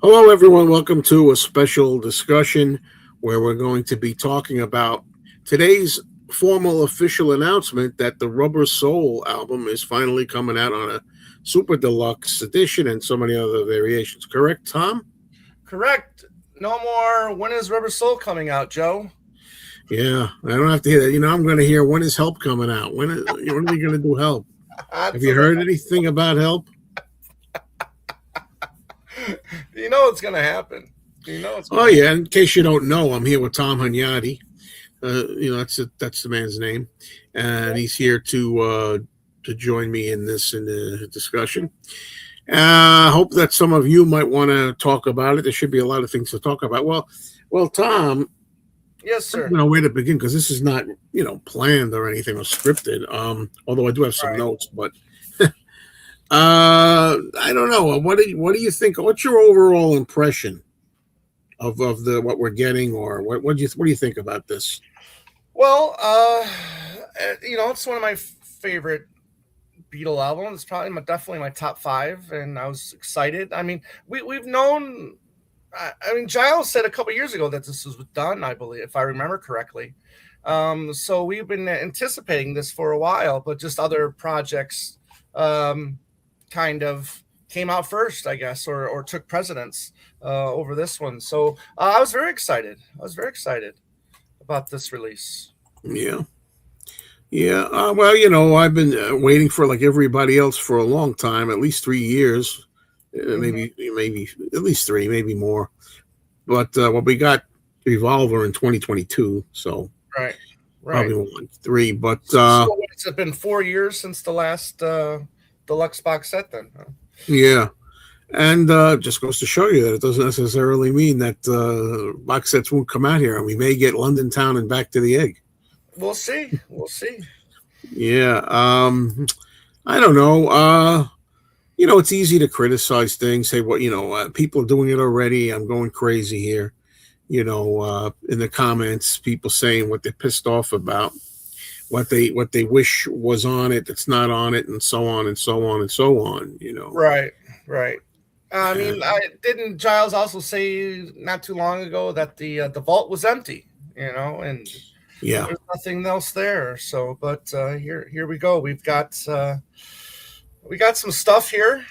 Hello, everyone. Welcome to a special discussion where we're going to be talking about today's formal official announcement that the Rubber Soul album is finally coming out on a super deluxe edition and so many other variations. Correct, Tom? Correct. No more. When is Rubber Soul coming out, Joe? Yeah, I don't have to hear that. I'm going to hear when is Help coming out? When are they going to do Help? Have That's you a, heard anything about Help? you know it's gonna happen. You know it's Oh gonna happen. yeah. In case you don't know, I'm here with Tom Hunyadi. That's the man's name, and he's here to join me in the discussion. I hope that some of you might want to talk about it. There should be a lot of things to talk about. Well, Tom, Yes, I don't sir. know where to begin because this is not planned or anything or scripted. Although I do have some Right. notes, but I don't know. What do you think? What's your overall impression of the what we're getting, or what do you think about this? Well, it's one of my favorite Beatle albums. It's probably definitely my top five, and I was excited. I mean, we've known. I mean, Giles said a couple years ago that this was done. I believe, if I remember correctly. So we've been anticipating this for a while, but just other projects um, kind of came out first, I guess, or took precedence over this one. So I was very excited. I was very excited about this release. Yeah. Yeah, well, I've been waiting for like everybody else for a long time, at least 3 years, Hmm. maybe at least three, maybe more. But we got Revolver in 2022, so Right, right. probably more like three. But So it's been 4 years since the last deluxe box set, then. Huh? yeah, and just goes to show you that it doesn't necessarily mean that box sets won't come out here, and we may get London Town and Back to the Egg. We'll see. We'll see. Yeah, I don't know. It's easy to criticize things. Say, what people are doing it already. I'm going crazy here. In the comments, people saying what they're pissed off about, what they wish was on it that's not on it, and so on and so on and so on. Right, right. I mean, And I didn't Giles also say not too long ago that the vault was empty, and yeah, there's nothing else there. So, but here we go. We got some stuff here.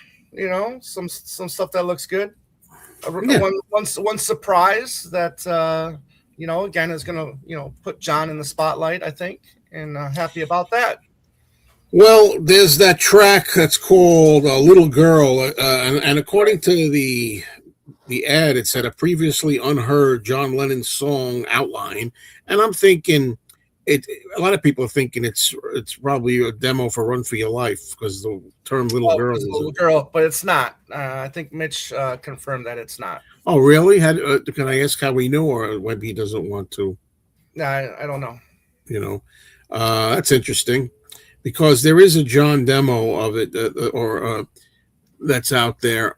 Some stuff that looks good. yeah. One surprise that again is gonna put John in the spotlight. I think, and happy about that. Well, there's that track that's called "Little Girl," and according to the ad, it said a previously unheard John Lennon song outline, and I'm thinking it. A lot of people are thinking it's probably a demo for "Run for Your Life" because the term "little Oh, girl" because is little in. girl, but it's not. I think Mitch confirmed that it's not. Oh, really? Can I ask how we knew, or maybe he doesn't want to? No, I don't know. You know, that's interesting because there is a John demo of it, or that's out there,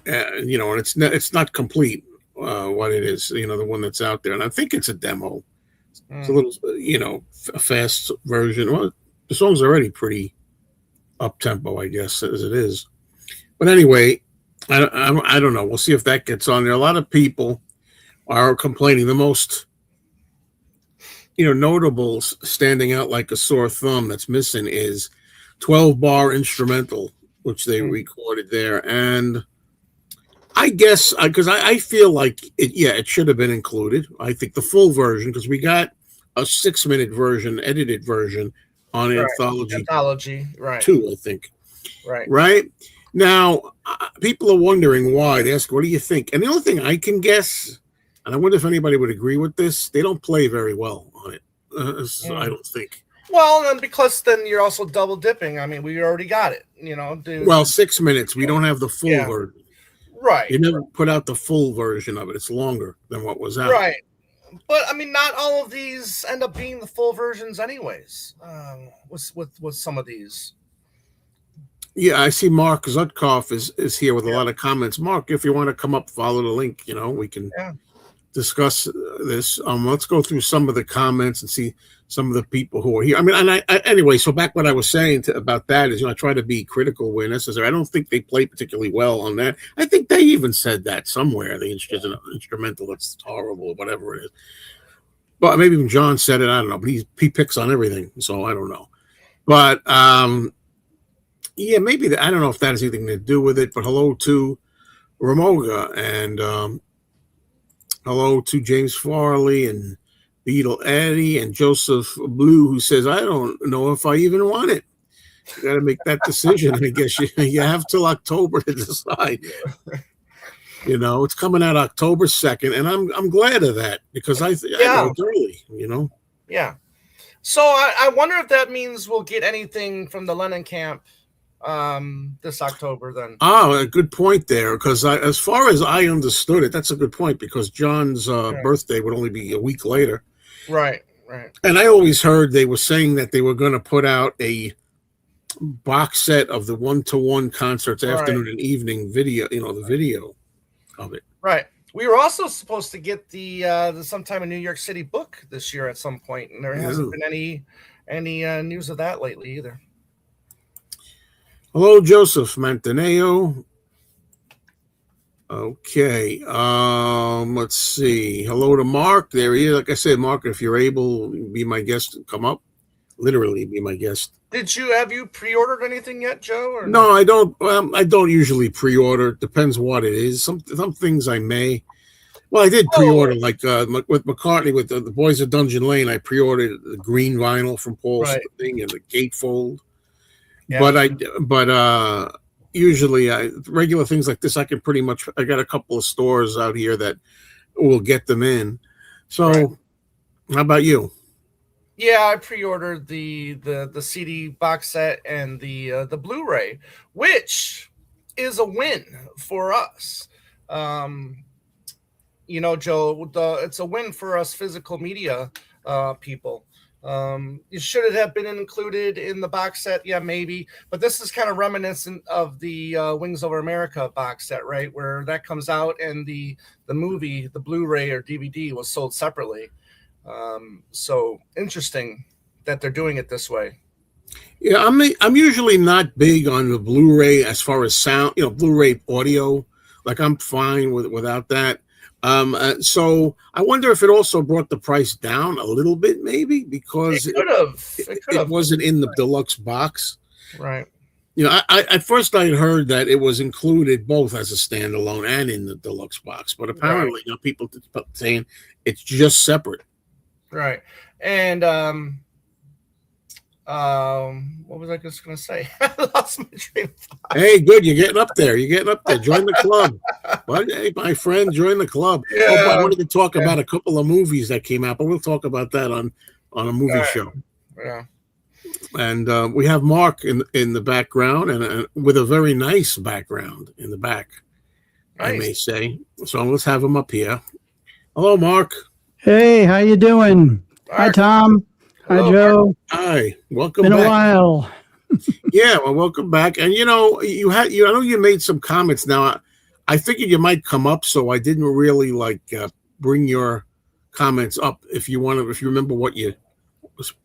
and it's not complete. What it is, the one that's out there, and I think it's a demo. It's a Mm. little, a fast version. Well, the song's already pretty up tempo, I guess, as it is. But anyway, I don't know. We'll see if that gets on there. A lot of people are complaining. The most notables standing out like a sore thumb that's missing is 12 bar instrumental, which they Mm. recorded there. And I guess because I feel like it should have been included. I think the full version, because we got a 6 minute version, edited version on Right. Anthology Anthology. Right. 2, I think. Right. Right? Now, people are wondering why. They ask, what do you think? And the only thing I can guess, and I wonder if anybody would agree with this, they don't play very well on it. I Mm. don't think. Well, then because then you're also double dipping. I mean, we already got it. Dude. Well, 6 minutes. We don't have the full Yeah. version. Right. They never put out the full version of it. It's longer than what was out. Right. But I mean, not all of these end up being the full versions, anyways. With some of these. Yeah, I see Mark Zutkoff is here with a Yeah. lot of comments. Mark, if you want to come up, follow the link. We can Yeah. discuss this. Let's go through some of the comments and see some of the people who are here. I mean, and anyway. So back what I was saying about that is, I try to be critical where necessary. I don't think they play particularly well on that. I think they even said that somewhere. The instrumental that's horrible, whatever it is. But maybe even John said it. I don't know. But he picks on everything, so I don't know. But yeah, maybe I don't know if that has anything to do with it. But hello to Ramoga and hello to James Farley and Beetle Eddie and Joseph Blue, who says, I don't know if I even want it. You got to make that decision. I guess you have till October to decide. It's coming out October 2nd, and I'm glad of that because I know it's early. Yeah. So I wonder if that means we'll get anything from the Lennon camp this October then. A good point there, because as far as I understood it, that's a good point, because John's birthday would only be a week later. Right. And I always heard they were saying that they were going to put out a box set of the 1-to-1 concerts, afternoon and evening video, the video of it. Right. We were also supposed to get the sometime in New York City book this year at some point, and there hasn't been any news of that lately either. Hello, Joseph Mantaneo. Okay. Let's see. Hello to Mark. There he is. Like I said, Mark, if you're able, be my guest. Come up. Literally, be my guest. Have you pre-ordered anything yet, Joe? Or no, I don't. I don't usually pre-order. It depends what it is. Some things I may. Well, I did pre-order, like with McCartney, with the Boys of Dungeon Lane. I pre-ordered the green vinyl from Paul's thing and the gatefold. Yeah. But usually regular things like this, I can pretty much. I got a couple of stores out here that will get them in. So, how about you? Yeah, I pre-ordered the CD box set and the Blu-ray, which is a win for us. Joe, it's a win for us physical media people. Should it have been included in the box set? Yeah, maybe. But this is kind of reminiscent of the Wings Over America box set, right? Where that comes out and the movie, the Blu-ray or DVD was sold separately. So interesting that they're doing it this way. Yeah, I'm usually not big on the Blu-ray as far as sound, Blu-ray audio. Like I'm fine without that. So I wonder if it also brought the price down a little bit, maybe because it wasn't in the deluxe box. Right. I at first I had heard that it was included both as a standalone and in the deluxe box, but apparently people saying it's just separate. Right. And what was I just going to say? I lost my train of thought. Hey, good. You're getting up there. Join the club. Well, hey, my friend, join the club. Yeah. I wanted to talk about a couple of movies that came out, but we'll talk about that on a movie show. Yeah. And we have Mark in the background, and with a very nice background in the back, nice. I may say. So let's have him up here. Hello, Mark. Hey, how you doing? Mark. Hi, Tom. Hello, hi, Joe. Mark. Hi, welcome back. Been a while. Yeah, well, welcome back. And I know you made some comments. Now, I figured you might come up, so I didn't really bring your comments up. If you remember what you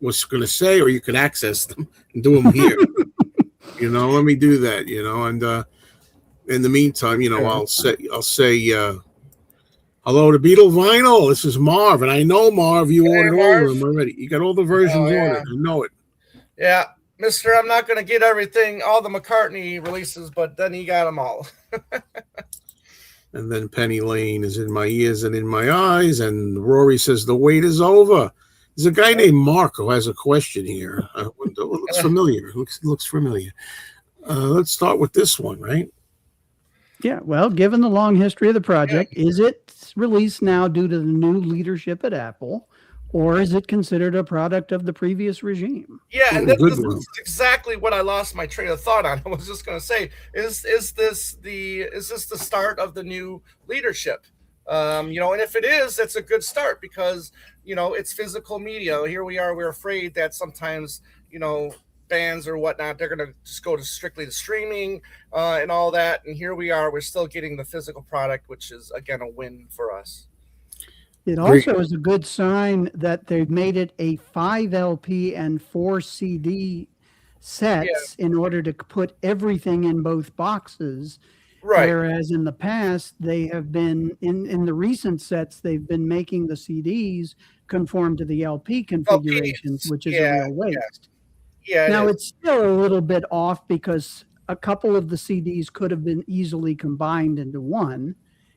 was going to say, or you could access them and do them here. Let me do that. And in the meantime, I'll say hello to Beatle Vinyl. This is Marv, and I know Marv. You ordered all of them already. You got all the versions ordered. I know it. Yeah, Mister. I'm not going to get all the McCartney releases, but then he got them all. And then Penny Lane is in my ears and in my eyes, and Rory says the wait is over. There's a guy named Mark who has a question here. It looks familiar. Looks familiar. Let's start with this one, right? Yeah, well, given the long history of the project, is it released now due to the new leadership at Apple, or is it considered a product of the previous regime? Yeah, and this is exactly what I lost my train of thought on. I was just going to say, is this the start of the new leadership? And if it is, it's a good start because it's physical media. Here we are. We're afraid that sometimes bands or whatnot, they're going to just go to strictly to streaming and all that. And here we are, we're still getting the physical product, which is again a win for us. It Great. also is a good sign that they've made it a 5 LP and 4 CD sets in order to put everything in both boxes. Right. Whereas in the past, they have been, in the recent sets, they've been making the CDs conform to the LP configurations, LPs. which is a Yeah. real waste. Yeah. Now, It is. it's still a little bit off because a couple of the CDs could have been easily combined into one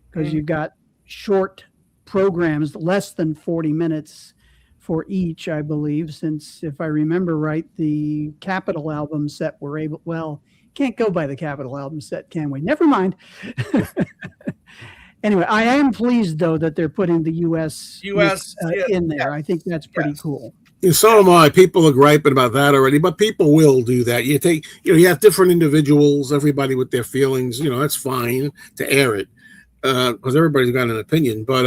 because Mhm. you've got short programs, less than 40 minutes for each, I believe, since if I remember right, the Capitol album set were able, well, can't go by the Capitol album set, can we? Never mind. Anyway, I am pleased though that they're putting the US mix US. Yeah. in there. I think that's pretty Yes. cool. So am I. People are griping about that already, but people will do that. You have different individuals, everybody with their feelings. That's fine to air it because everybody's got an opinion. But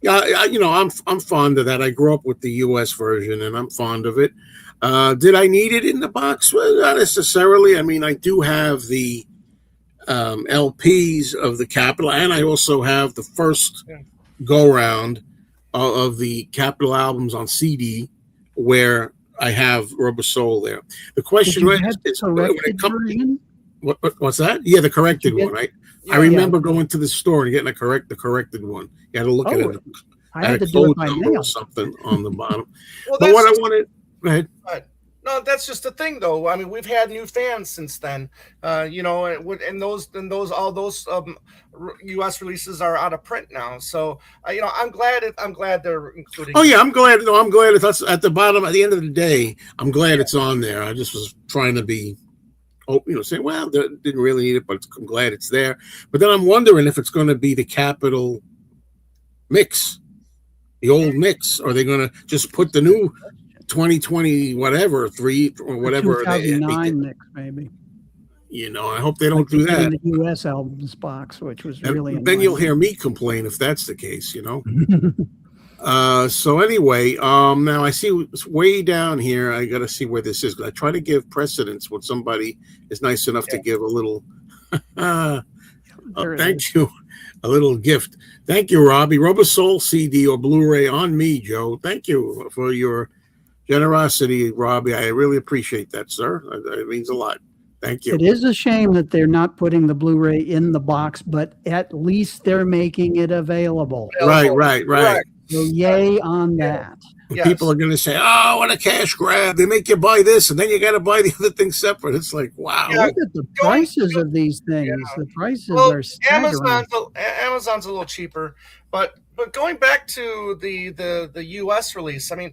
yeah, I'm fond of that. I grew up with the U.S. version, and I'm fond of it. Did I need it in the box? Well, not necessarily. I mean, I do have the LPs of the Capitol, and I also have the first Yeah. go round of the Capitol albums on CD, where I have Rubber Soul there. The Did question you is, get the corrected version? what's that? Yeah, the corrected get- one. I Yeah. remember going to the store and getting the corrected one. You had to look at Oh, it. I Had had a to do code it by number mail. or something on the bottom. Well, But that's what I just, wanted, go ahead. no, that's just the thing, though. I mean, we've had new fans since then. And all those U.S. releases are out of print now. So, I'm glad they're including. Oh yeah, I'm glad. No, I'm glad it's at the bottom. At the end of the day, I'm glad it's on there. I just was trying to be, saying, well, didn't really need it, but I'm glad it's there. But then I'm wondering if it's going to be the Capitol mix, the old mix. Or are they going to just put the new 2020 whatever 3 or whatever they 2009 mix, maybe. I hope they don't do that. In the US albums box, which was really And then you'll annoying. hear me complain if that's the case. So anyway, now I see it's way down here. I got to see where this is. I try to give precedence when somebody is nice enough to give a little. Thank you, a little gift. Thank you, Robbie. Rubber Soul CD or Blu-ray on me, Joe. Thank you for your generosity, Robbie. I really appreciate that, sir. It means a lot. Thank you. It is a shame that they're not putting the Blu-ray in the box, but at least they're making it available. Right. So yay on that. Yes. People are going to say, "Oh, what a cash grab! They make you buy this, and then you got to buy the other thing separate." It's like, wow. Look at the prices of these things. The prices are staggering. Amazon's a little cheaper, but going back to the U.S. release, I mean,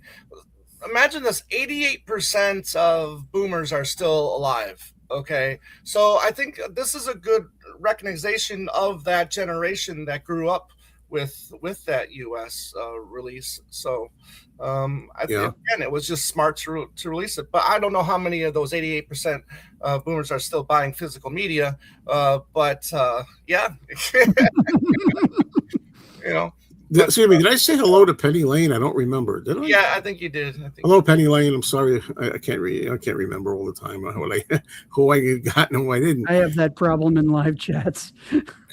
imagine this: 88% of boomers are still alive. Okay, so I think this is a good recognition of that generation that grew up with that U.S. Release. So I think again, it was just smart to release it. But I don't know how many of those 88% boomers are still buying physical media. But yeah, Excuse me, did I say hello to Penny Lane? I don't remember. Did I? Yeah, I think you did. Hello, Penny Lane. I'm sorry, I can't remember all the time who I got and who I didn't. I have that problem in live chats.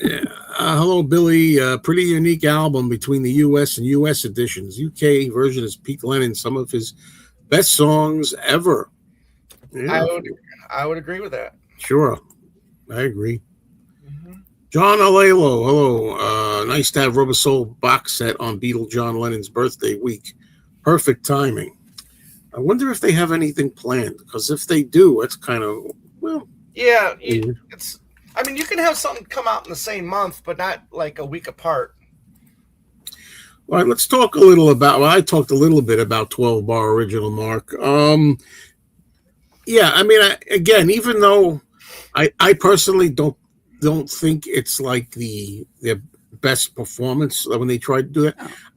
Yeah. Hello, Billy. Pretty unique album between the U.S. and U.S. editions. UK version is Pete Lennon, some of his best songs ever. Yeah. I would agree with that. Sure, I agree. John Alelo, hello. Nice to have Rubber Soul box set on Beatle John Lennon's birthday week. Perfect timing. I wonder if they have anything planned, because if they do, it's kind of, well. Yeah, it's. I mean, you can have something come out in the same month, but not like a week apart. All right, let's talk a little about. Well, I talked a little bit about 12 Bar Original Mark. Yeah, I mean, again, even though I personally don't think it's like their best performance when they tried to do it,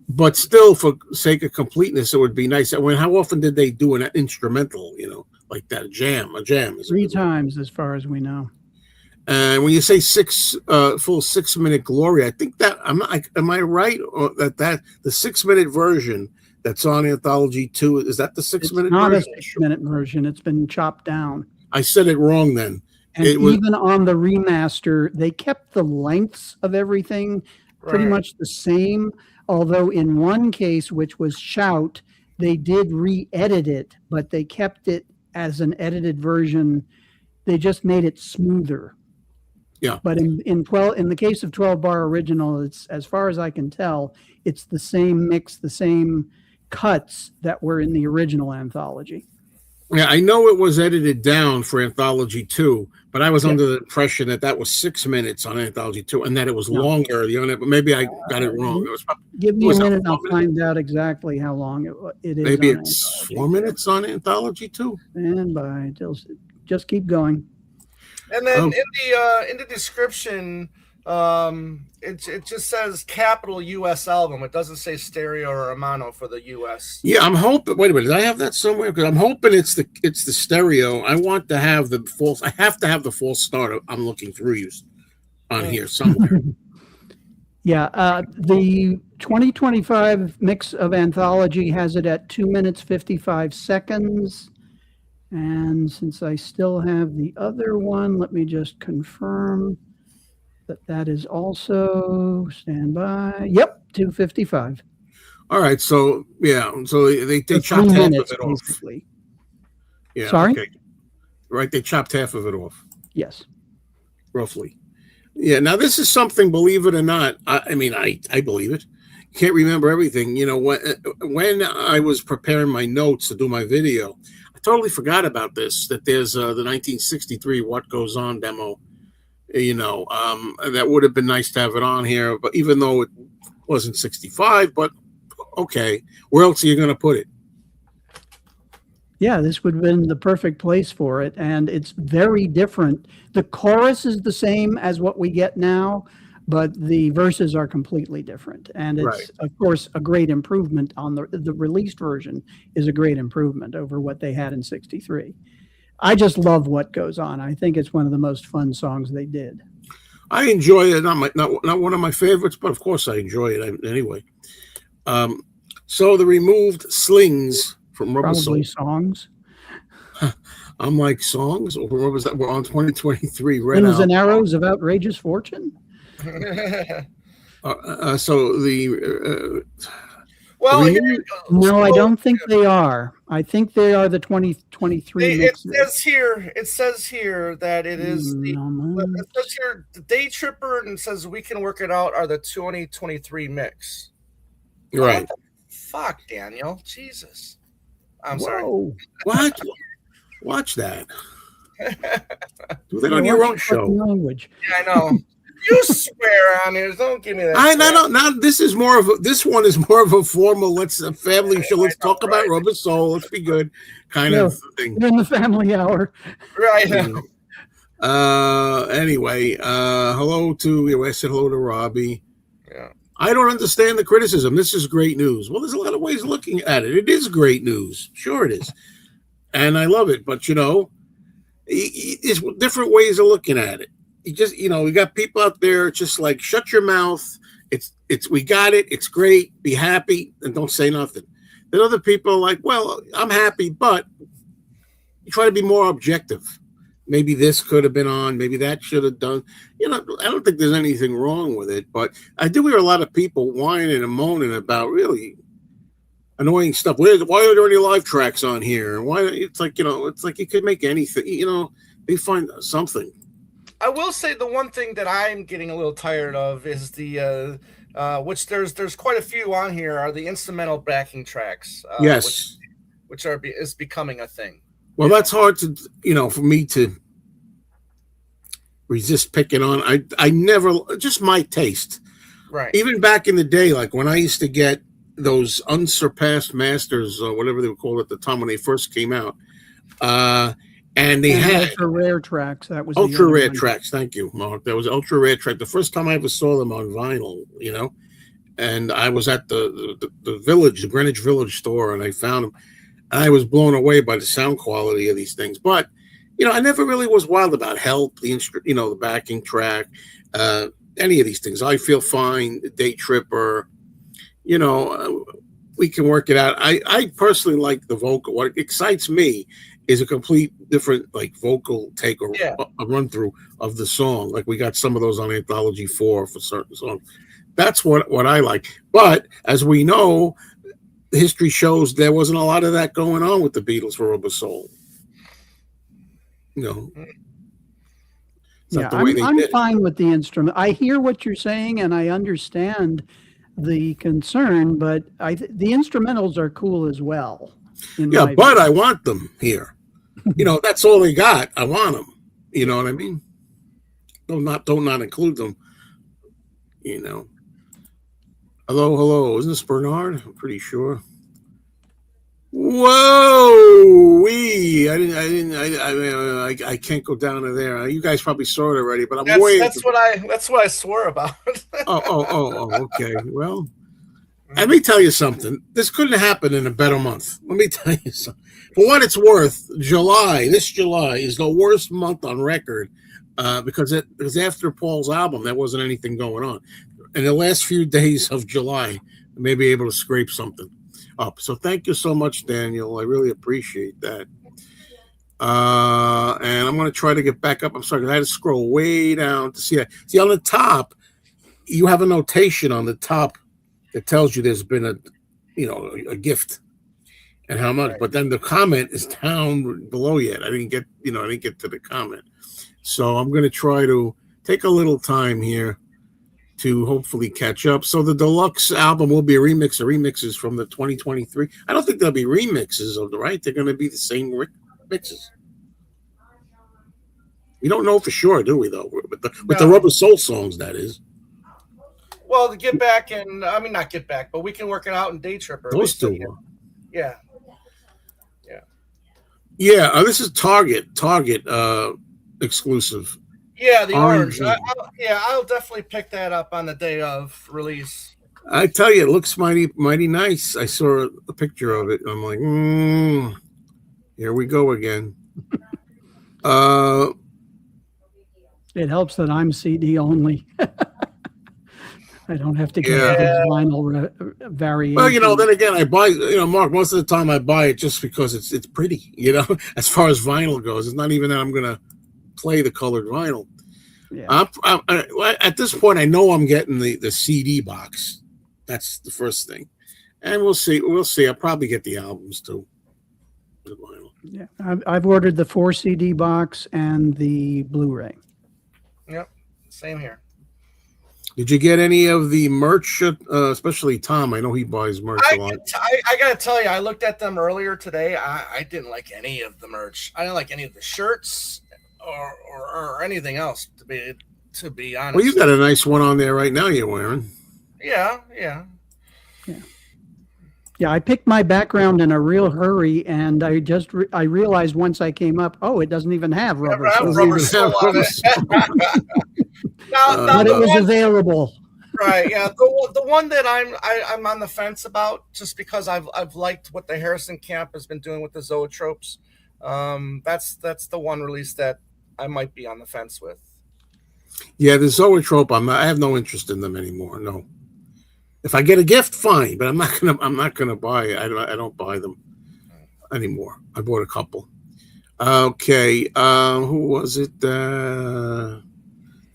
but still, for sake of completeness, it would be nice. I mean, how often did they do an instrumental, like that? A jam? 3 times, as far as we know. And when you say full 6 minute glory, I think that am I right? Or that the 6 minute version that's on Anthology 2, is that the 6 minute version? It's not a 6 minute version. It's been chopped down. I said it wrong then. And even on the remaster, they kept the lengths of everything pretty much the same. Although in one case, which was Shout, they did re-edit it, but they kept it as an edited version. They just made it smoother. Yeah. But in the case of 12 Bar Original, it's, as far as I can tell, it's the same mix, the same cuts that were in the original anthology. Yeah, I know it was edited down for Anthology 2, but I was under the impression that was 6 minutes on Anthology 2 and that it was longer. But maybe I got it wrong. Give me a minute and I'll find out exactly how long it is. Maybe it's Anthology. 4 minutes on Anthology 2. Stand by. Just keep going. And then in the description, it just says capital US album. It doesn't say stereo or a mono for the US. Yeah, I'm hoping. Wait a minute, did I have that somewhere? Because I'm hoping it's the stereo. I want to have the full. I have to have the full start. I'm looking through you on here somewhere. Yeah, the 2025 mix of Anthology has it at 2 minutes 55 seconds. And since I still have the other one, let me just confirm that is also, stand by. Yep, 2:55. All right, so yeah, so they chopped half of it off. Basically. Yeah, sorry. Okay. Right, they chopped half of it off. Yes, roughly. Yeah. Now this is something, believe it or not. I mean, I believe it. Can't remember everything. You know, when I was preparing my notes to do my video, I totally forgot about this. That there's the 1963 "What Goes On" demo. You know, that would have been nice to have it on here, but even though it wasn't 65, but okay, where else are you going to put it? Yeah, this would have been the perfect place for it, and it's very different. The chorus is the same as what we get now, but the verses are completely different, and it's Right. Of course a great improvement on the released version is a great improvement over what they had in '63. I just love What Goes On. I think it's one of the most fun songs they did. I enjoy it. Not one of my favorites, but of course I enjoy it anyway. So the removed slings from Rubber Probably Soul. songs. I'm like, songs? Or what was that? We're on 2023. Wings and Arrows of Outrageous Fortune. So the well, the here, No, I don't think they are. I think they are the 2023 it mixes. says here that it is it says here the Day Tripper, and it says We Can Work It Out are the 2023 mix. right. What the fuck, Daniel? Jesus. I'm Whoa. sorry. What? Watch that. Do that on your own show. Language. Yeah, I know. You swear on here. Don't give me that. I don't. Now this one is more of a formal. Let's a family show. Let's talk about Rubber Soul. Let's be good, kind of thing. We're in the family hour. Right. Anyway, hello to I said hello to Robbie. Yeah. I don't understand the criticism. This is great news. Well, there's a lot of ways of looking at it. It is great news. Sure, it is, and I love it. But you know, it's different ways of looking at it. We got people out there just like, shut your mouth. We got it. It's great. Be happy and don't say nothing. Then other people are like, well, I'm happy, but you try to be more objective. Maybe this could have been on. Maybe that should have done. I don't think there's anything wrong with it, but I do hear a lot of people whining and moaning about really annoying stuff. Why are there any live tracks on here? Why? It's like you could make anything. They find something. I will say the one thing that I'm getting a little tired of is the which there's quite a few on here are the instrumental backing tracks. Yes, which is becoming a thing. Well, that's hard to for me to resist picking on. I never, just my taste. Right. Even back in the day, like when I used to get those unsurpassed masters, or whatever they were called at the time when they first came out. And they had ultra rare tracks. That was ultra rare tracks. Thank you, Mark. That was ultra rare track. The first time I ever saw them on vinyl, and I was at the Village, the Greenwich Village store, and I found them. And I was blown away by the sound quality of these things. But I never really was wild about Help, the backing track, any of these things. I Feel Fine, Day Tripper. We Can Work It Out. I personally like the vocal. What excites me is a complete different vocal take or a run through of the song. Like we got some of those on Anthology 4 for certain songs. That's what I like. But as we know, history shows there wasn't a lot of that going on with the Beatles for Rubber Soul. You know, it's not the way they I'm did it. fine with the instrument. I hear what you're saying, and I understand the concern, but the instrumentals are cool as well. Yeah, but I want them here. That's all they got. I want them. You know what I mean? Don't not include them. Hello. Isn't this Bernard? I'm pretty sure. Whoa, I can't go down to there. You guys probably saw it already, but that's what I swore about. Okay. Well, let me tell you something. This couldn't happen in a better month. Let me tell you something. For what it's worth, this July is the worst month on record because after Paul's album, there wasn't anything going on. In the last few days of July, I may be able to scrape something up. So thank you so much, Daniel. I really appreciate that. And I'm going to try to get back up. I'm sorry, I had to scroll way down to see that. See, on the top, you have a notation on the top that tells you there's been a gift and how much. Right. But then the comment is down below yet. I didn't get to the comment. So I'm going to try to take a little time here to hopefully catch up. So the Deluxe album will be a remix of remixes from the 2023. I don't think there'll be remixes of right. They're going to be the same mixes. We don't know for sure, do we, though? With the Rubber Soul songs, that is. Well, the Get Back not Get Back, but we can work it out in Day Tripper. Those two. Yeah. This is Target exclusive. Yeah, the orange. I'll definitely pick that up on the day of release. I tell you, it looks mighty nice. I saw a picture of it. I'm like, here we go again. It helps that I'm CD only. I don't have to get these vinyl variations. Well, then again, I buy, Mark, most of the time I buy it just because it's pretty, as far as vinyl goes. It's not even that I'm going to play the colored vinyl. Yeah. At this point, I know I'm getting the CD box. That's the first thing. And we'll see. I'll probably get the albums too. The vinyl. Yeah, I've ordered the 4 CD box and the Blu-ray. Yep, same here. Did you get any of the merch, especially Tom? I know he buys merch a lot. I got to tell you, I looked at them earlier today. I didn't like any of the merch. I didn't like any of the shirts or anything else, to be honest. Well, you got a nice one on there right now you're wearing. Yeah. Yeah, I picked my background in a real hurry, and I realized once I came up, it doesn't even have rubber. Rubber soul on it. But it was available. Right. Yeah. The one that I'm on the fence about, just because I've liked what the Harrison camp has been doing with the zoetropes. That's the one release that I might be on the fence with. Yeah, the zoetrope. I have no interest in them anymore. No. If I get a gift, fine, but I'm not gonna buy it. I don't buy them anymore. I bought a couple. Okay. Who was it? The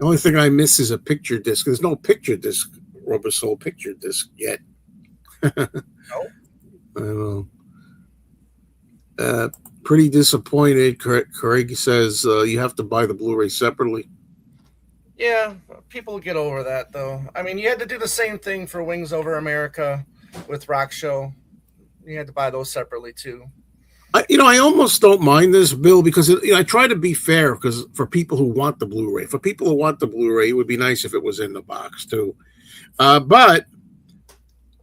only thing I miss is a picture disc. There's no picture disc, Rubber Soul picture disc yet. No. I don't know. Pretty disappointed. Craig says you have to buy the Blu-ray separately. Yeah, people get over that, though. I mean, you had to do the same thing for Wings Over America with Rock Show. You had to buy those separately, too. I almost don't mind this, Bill, because I try to be fair, because for people who want the Blu-ray. For people who want the Blu-ray, it would be nice if it was in the box, too. But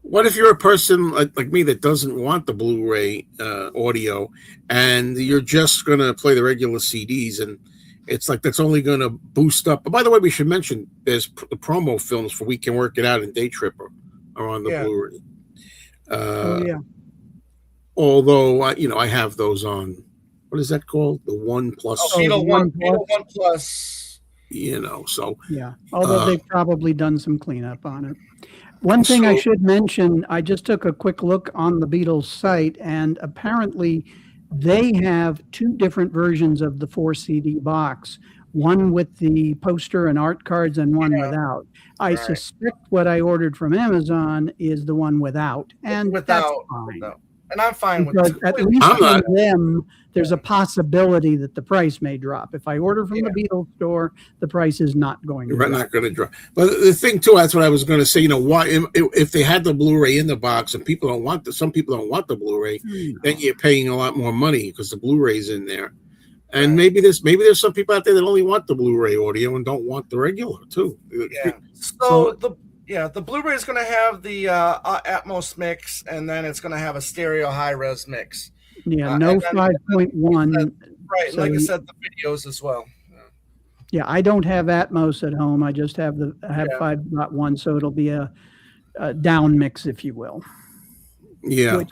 what if you're a person like me that doesn't want the Blu-ray audio, and you're just going to play the regular CDs, and it's like that's only going to boost up. But by the way, we should mention there's the promo films for We Can Work It Out and Day Tripper are on the Blu-ray. Although I have those on. What is that called? The 1 Plus. Beatle 1 Plus. So yeah. Although they've probably done some cleanup on it. One thing I should mention, I just took a quick look on the Beatles site, and apparently they have 2 different versions of the 4 CD box. one with the poster and art cards and one Yeah. without. I Right. suspect what I ordered from Amazon is the one without, and that's Without, fine. and I'm fine with Because that. at least I'm from not- them, there's a possibility that the price may drop. If I order from the Beatles store, the price is not going to You're drop. not going to drop. But the thing too, that's what I was going to say. You know, why if they had the Blu-ray in the box and people don't want some people don't want the Blu-ray, then you're paying a lot more money because the Blu-ray's in there. And maybe there's some people out there that only want the Blu-ray audio and don't want the regular too. Yeah. So the Blu-ray is going to have the Atmos mix, and then it's going to have a stereo high-res mix. Yeah, no 5.1. Right, So like I said, the videos as well. Yeah, I don't have Atmos at home. I just have 5.1, so it'll be a down mix, if you will. Yeah.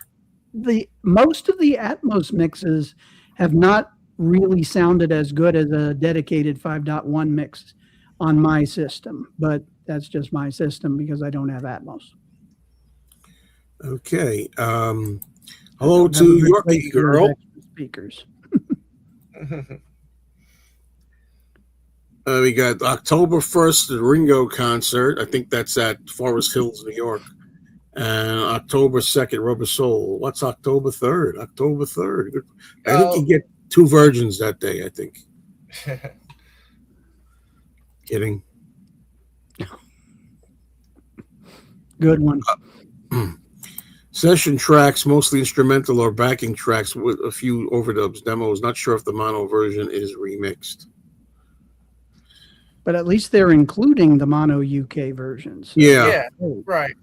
Most of the Atmos mixes have not really sounded as good as a dedicated 5.1 mix on my system, but that's just my system because I don't have Atmos. Okay. Hello to Yorkie Girl. Speakers. We got October 1st, the Ringo concert. I think that's at Forest Hills, New York. And October 2nd, Rubber Soul. What's October 3rd? October 3rd. I think you get 2 virgins that day, I think. Kidding. Good one. Session tracks, mostly instrumental or backing tracks with a few overdubs, demos. Not sure if the mono version is remixed. But at least they're including the mono UK versions. So. Yeah. Right.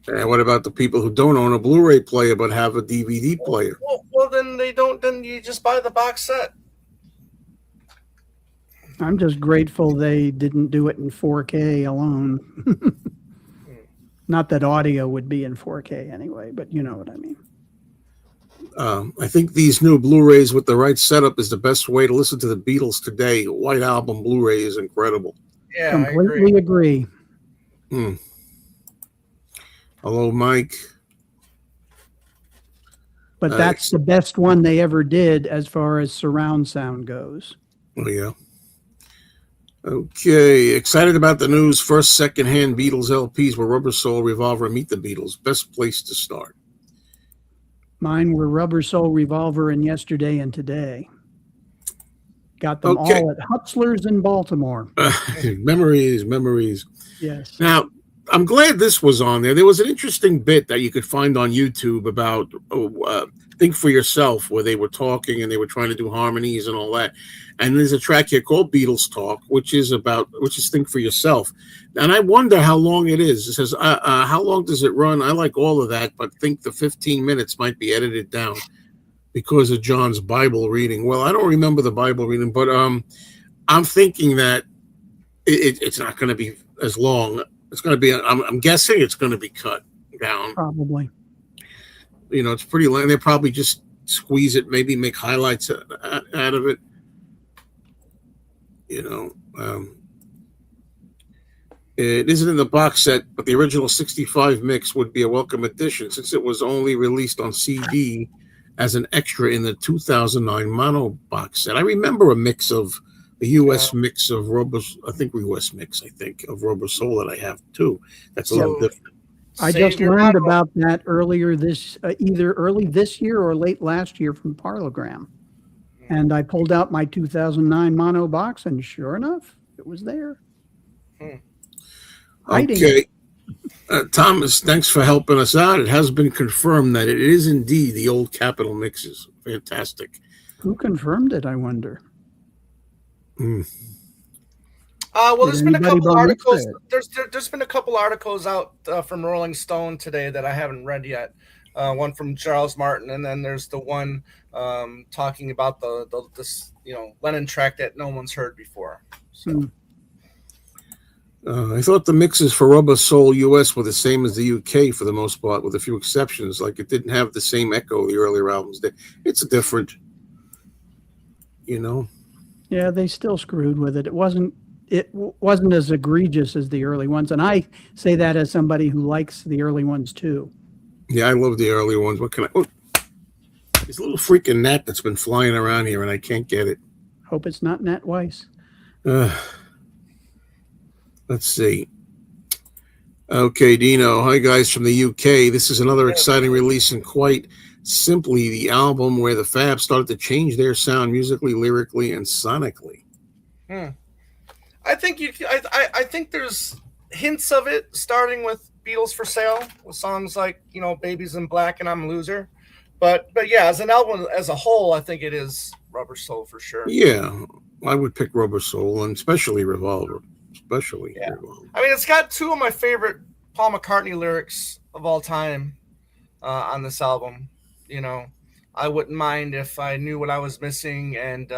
And what about the people who don't own a Blu-ray player but have a DVD player? Well, then they don't. Then you just buy the box set. I'm just grateful they didn't do it in 4K alone. Not that audio would be in 4K anyway, but you know what I mean. I think these new Blu-rays with the right setup is the best way to listen to the Beatles today. White Album Blu-ray is incredible. Yeah, completely agree. Hello, Mike. But that's the best one they ever did as far as surround sound goes. Oh, yeah. Okay. Excited about the news. First, second-hand Beatles LPs were Rubber Soul, Revolver, Meet the Beatles. Best place to start. Mine were Rubber Soul, Revolver, and Yesterday and Today. Got them all at Hutzler's in Baltimore. Memories. Yes. Now, I'm glad this was on there. There was an interesting bit that you could find on YouTube about Think for Yourself, where they were talking and they were trying to do harmonies and all that. And there's a track here called Beatles Talk, which is Think for Yourself. And I wonder how long it is. It says, how long does it run? I like all of that, but think the 15 minutes might be edited down because of John's Bible reading. Well, I don't remember the Bible reading, but I'm thinking that it's not going to be as long. It's going to be, I'm guessing it's going to be cut down. Probably. You know, it's pretty long. They'll probably just squeeze it, maybe make highlights out of it. You know, it isn't in the box set, but the original 65 mix would be a welcome addition since it was only released on CD as an extra in the 2009 mono box set. I remember a mix of the U.S. mix of Rubber, of Rubber Soul that I have too. That's a little different. I just learned about that earlier either early this year or late last year from Parlogram. And I pulled out my 2009 mono box, and sure enough, it was there. Okay. Thomas, thanks for helping us out. It has been confirmed that it is indeed the old Capitol mixes. Fantastic. Who confirmed it, I wonder? Well, there's been a couple articles. There's been a couple articles out from Rolling Stone today that I haven't read yet. One from Charles Martin, and then there's the one talking about this Lennon track that no one's heard before. So. I thought the mixes for Rubber Soul US were the same as the UK for the most part, with a few exceptions. Like it didn't have the same echo the earlier albums did. It's different, you know. Yeah, they still screwed with it. It wasn't as egregious as the early ones, and I say that as somebody who likes the early ones too. Yeah, I love the early ones. What can I? There's a little freaking gnat that's been flying around here, and I can't get it. Hope it's not Nat Weiss. Let's see. Okay, Dino. Hi, guys from the UK. This is another exciting release, and quite simply the album where the FaB started to change their sound musically, lyrically, and sonically. I think I think there's hints of it, starting with Beatles for Sale, with songs like, you know, Babies in Black and I'm a Loser. But yeah, as an album as a whole, I think it is Rubber Soul for sure. Yeah, I would pick Rubber Soul, and especially Revolver. Revolver. I mean, it's got two of my favorite Paul McCartney lyrics of all time on this album. You know, I wouldn't mind if I knew what I was missing, and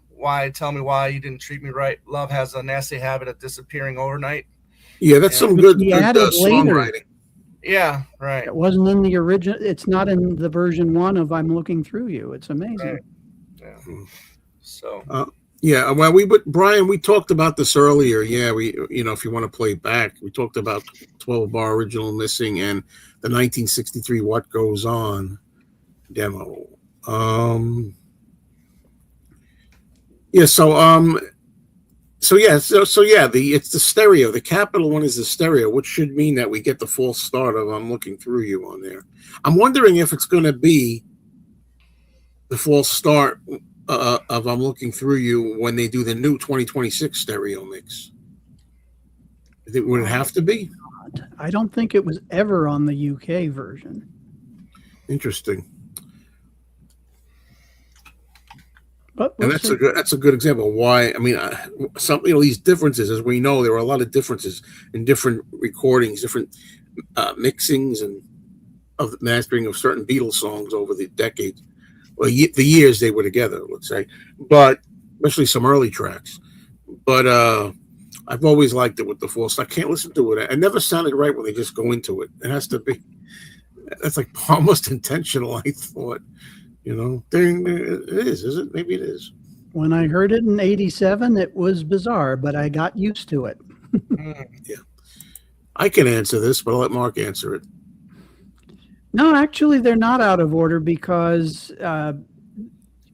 why, tell me why you didn't treat me right. Love has a nasty habit of disappearing overnight. Yeah, that's some good songwriting. Yeah, right. It wasn't in the original. It's not in the version 1 of I'm Looking Through You. It's amazing. Right. Yeah. So. Yeah, well, Brian, we talked about this earlier. Yeah, if you want to play back, we talked about 12-bar original missing and the 1963 What Goes On demo. It's the stereo. The capital one is the stereo, which should mean that we get the false start of I'm Looking Through You on there. I'm wondering if it's going to be the false start of I'm Looking Through You when they do the new 2026 stereo mix. Would it have to be? I don't think it was ever on the UK version. Interesting. But and that's a good example of why. I mean, these differences, as we know, there are a lot of differences in different recordings, different mixings, and of the mastering of certain Beatles songs over the decades, well, the years they were together, let's say, but especially some early tracks. But I've always liked it with the false. I can't listen to it. It never sounded right when they just go into it. It has to be. That's like almost intentional, I thought. You know, it is it? Maybe it is. When I heard it in '87, it was bizarre, but I got used to it. Yeah. I can answer this, but I'll let Mark answer it. No, actually, they're not out of order because,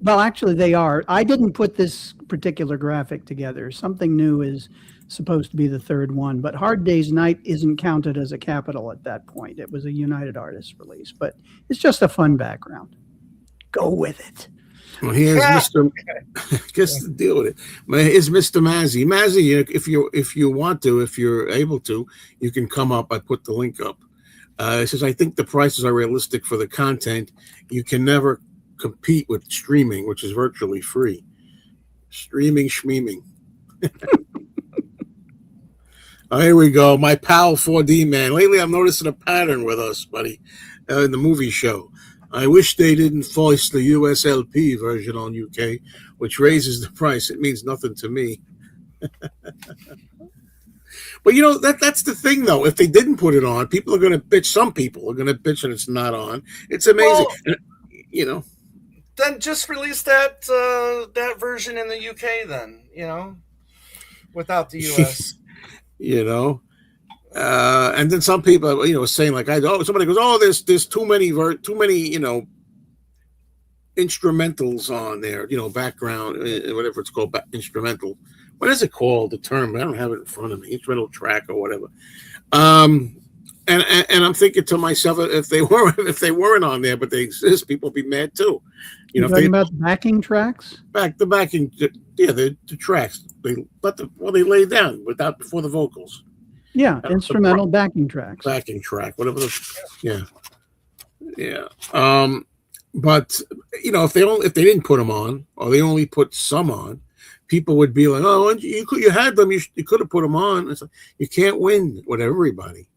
actually, they are. I didn't put this particular graphic together. Something New is supposed to be the third one, but Hard Day's Night isn't counted as a capital at that point. It was a United Artists release, but it's just a fun background. Go with it. Well, here's Mr. Just to deal with it. Here's Mr. Mazzy. Mazzy, if you want to, if you're able to, you can come up. I put the link up. It says, I think the prices are realistic for the content. You can never compete with streaming, which is virtually free. Streaming, schmeeming. Oh, here we go. My pal 4D man. Lately, I'm noticing a pattern with us, buddy, in the movie show. I wish they didn't voice the USLP version on UK, which raises the price. It means nothing to me. But, that's the thing, though. If they didn't put it on, people are going to bitch. Some people are going to bitch that it's not on. It's amazing. Well, Then just release that version in the UK then, without the US. And then some people, saying like, somebody goes, there's too many, instrumentals on there, background, whatever it's called, instrumental. What is it called? The term? I don't have it in front of me. Instrumental track or whatever. And I'm thinking to myself, if they weren't on there, but they exist, people would be mad too. You're talking about backing tracks? The backing, the tracks. They lay down before the vocals. Yeah, instrumental backing tracks. Backing track, whatever. Yeah. But if they didn't put them on, or they only put some on, people would be like, "Oh, you had them. You could have put them on." It's like, you can't win with everybody,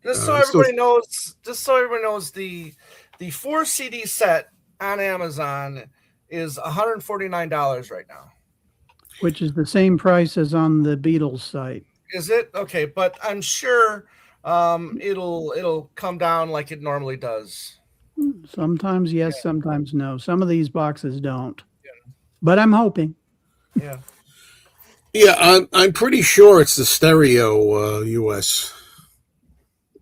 Just so everybody knows, the 4 CD set on Amazon is $149 right now, which is the same price as on the Beatles site. Is it? Okay, but I'm sure it'll come down like it normally does. Sometimes yes, sometimes no. Some of these boxes don't. Yeah. But I'm hoping. Yeah. Yeah, I'm pretty sure it's the stereo US.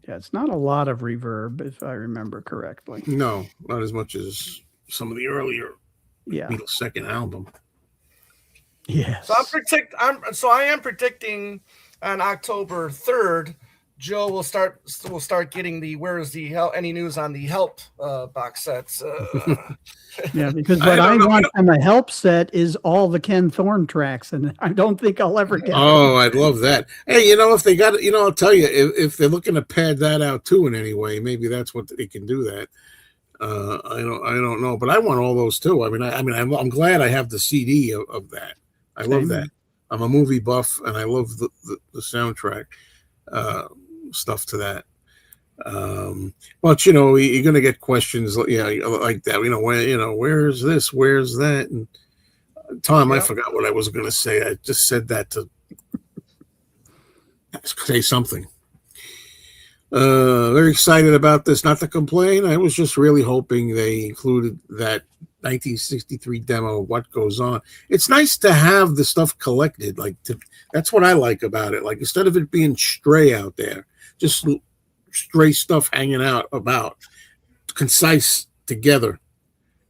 Yeah, it's not a lot of reverb, if I remember correctly. No, not as much as some of the earlier Yeah. Beatles' second album. Yes. So I am predicting on October 3rd, Joe will start getting the where's the help any news on the help box sets. Yeah, because what I want from a help set is all the Ken Thorne tracks, and I don't think I'll ever get Oh, I'd love that. Hey, if they got it, I'll tell you, if they're looking to pad that out too in any way, maybe that's what they can do that. I don't know, but I want all those too. I'm glad I have the CD of that. I love that. I'm a movie buff, and I love the soundtrack stuff to that. But you're gonna get questions, like that. Where's this? Where's that? And Tom, I forgot what I was gonna say. I just said that to say something. Very excited about this. Not to complain. I was just really hoping they included that 1963 demo. What goes on? It's nice to have the stuff collected. That's what I like about it. Like, instead of it being stray out there, just stray stuff hanging out about, concise together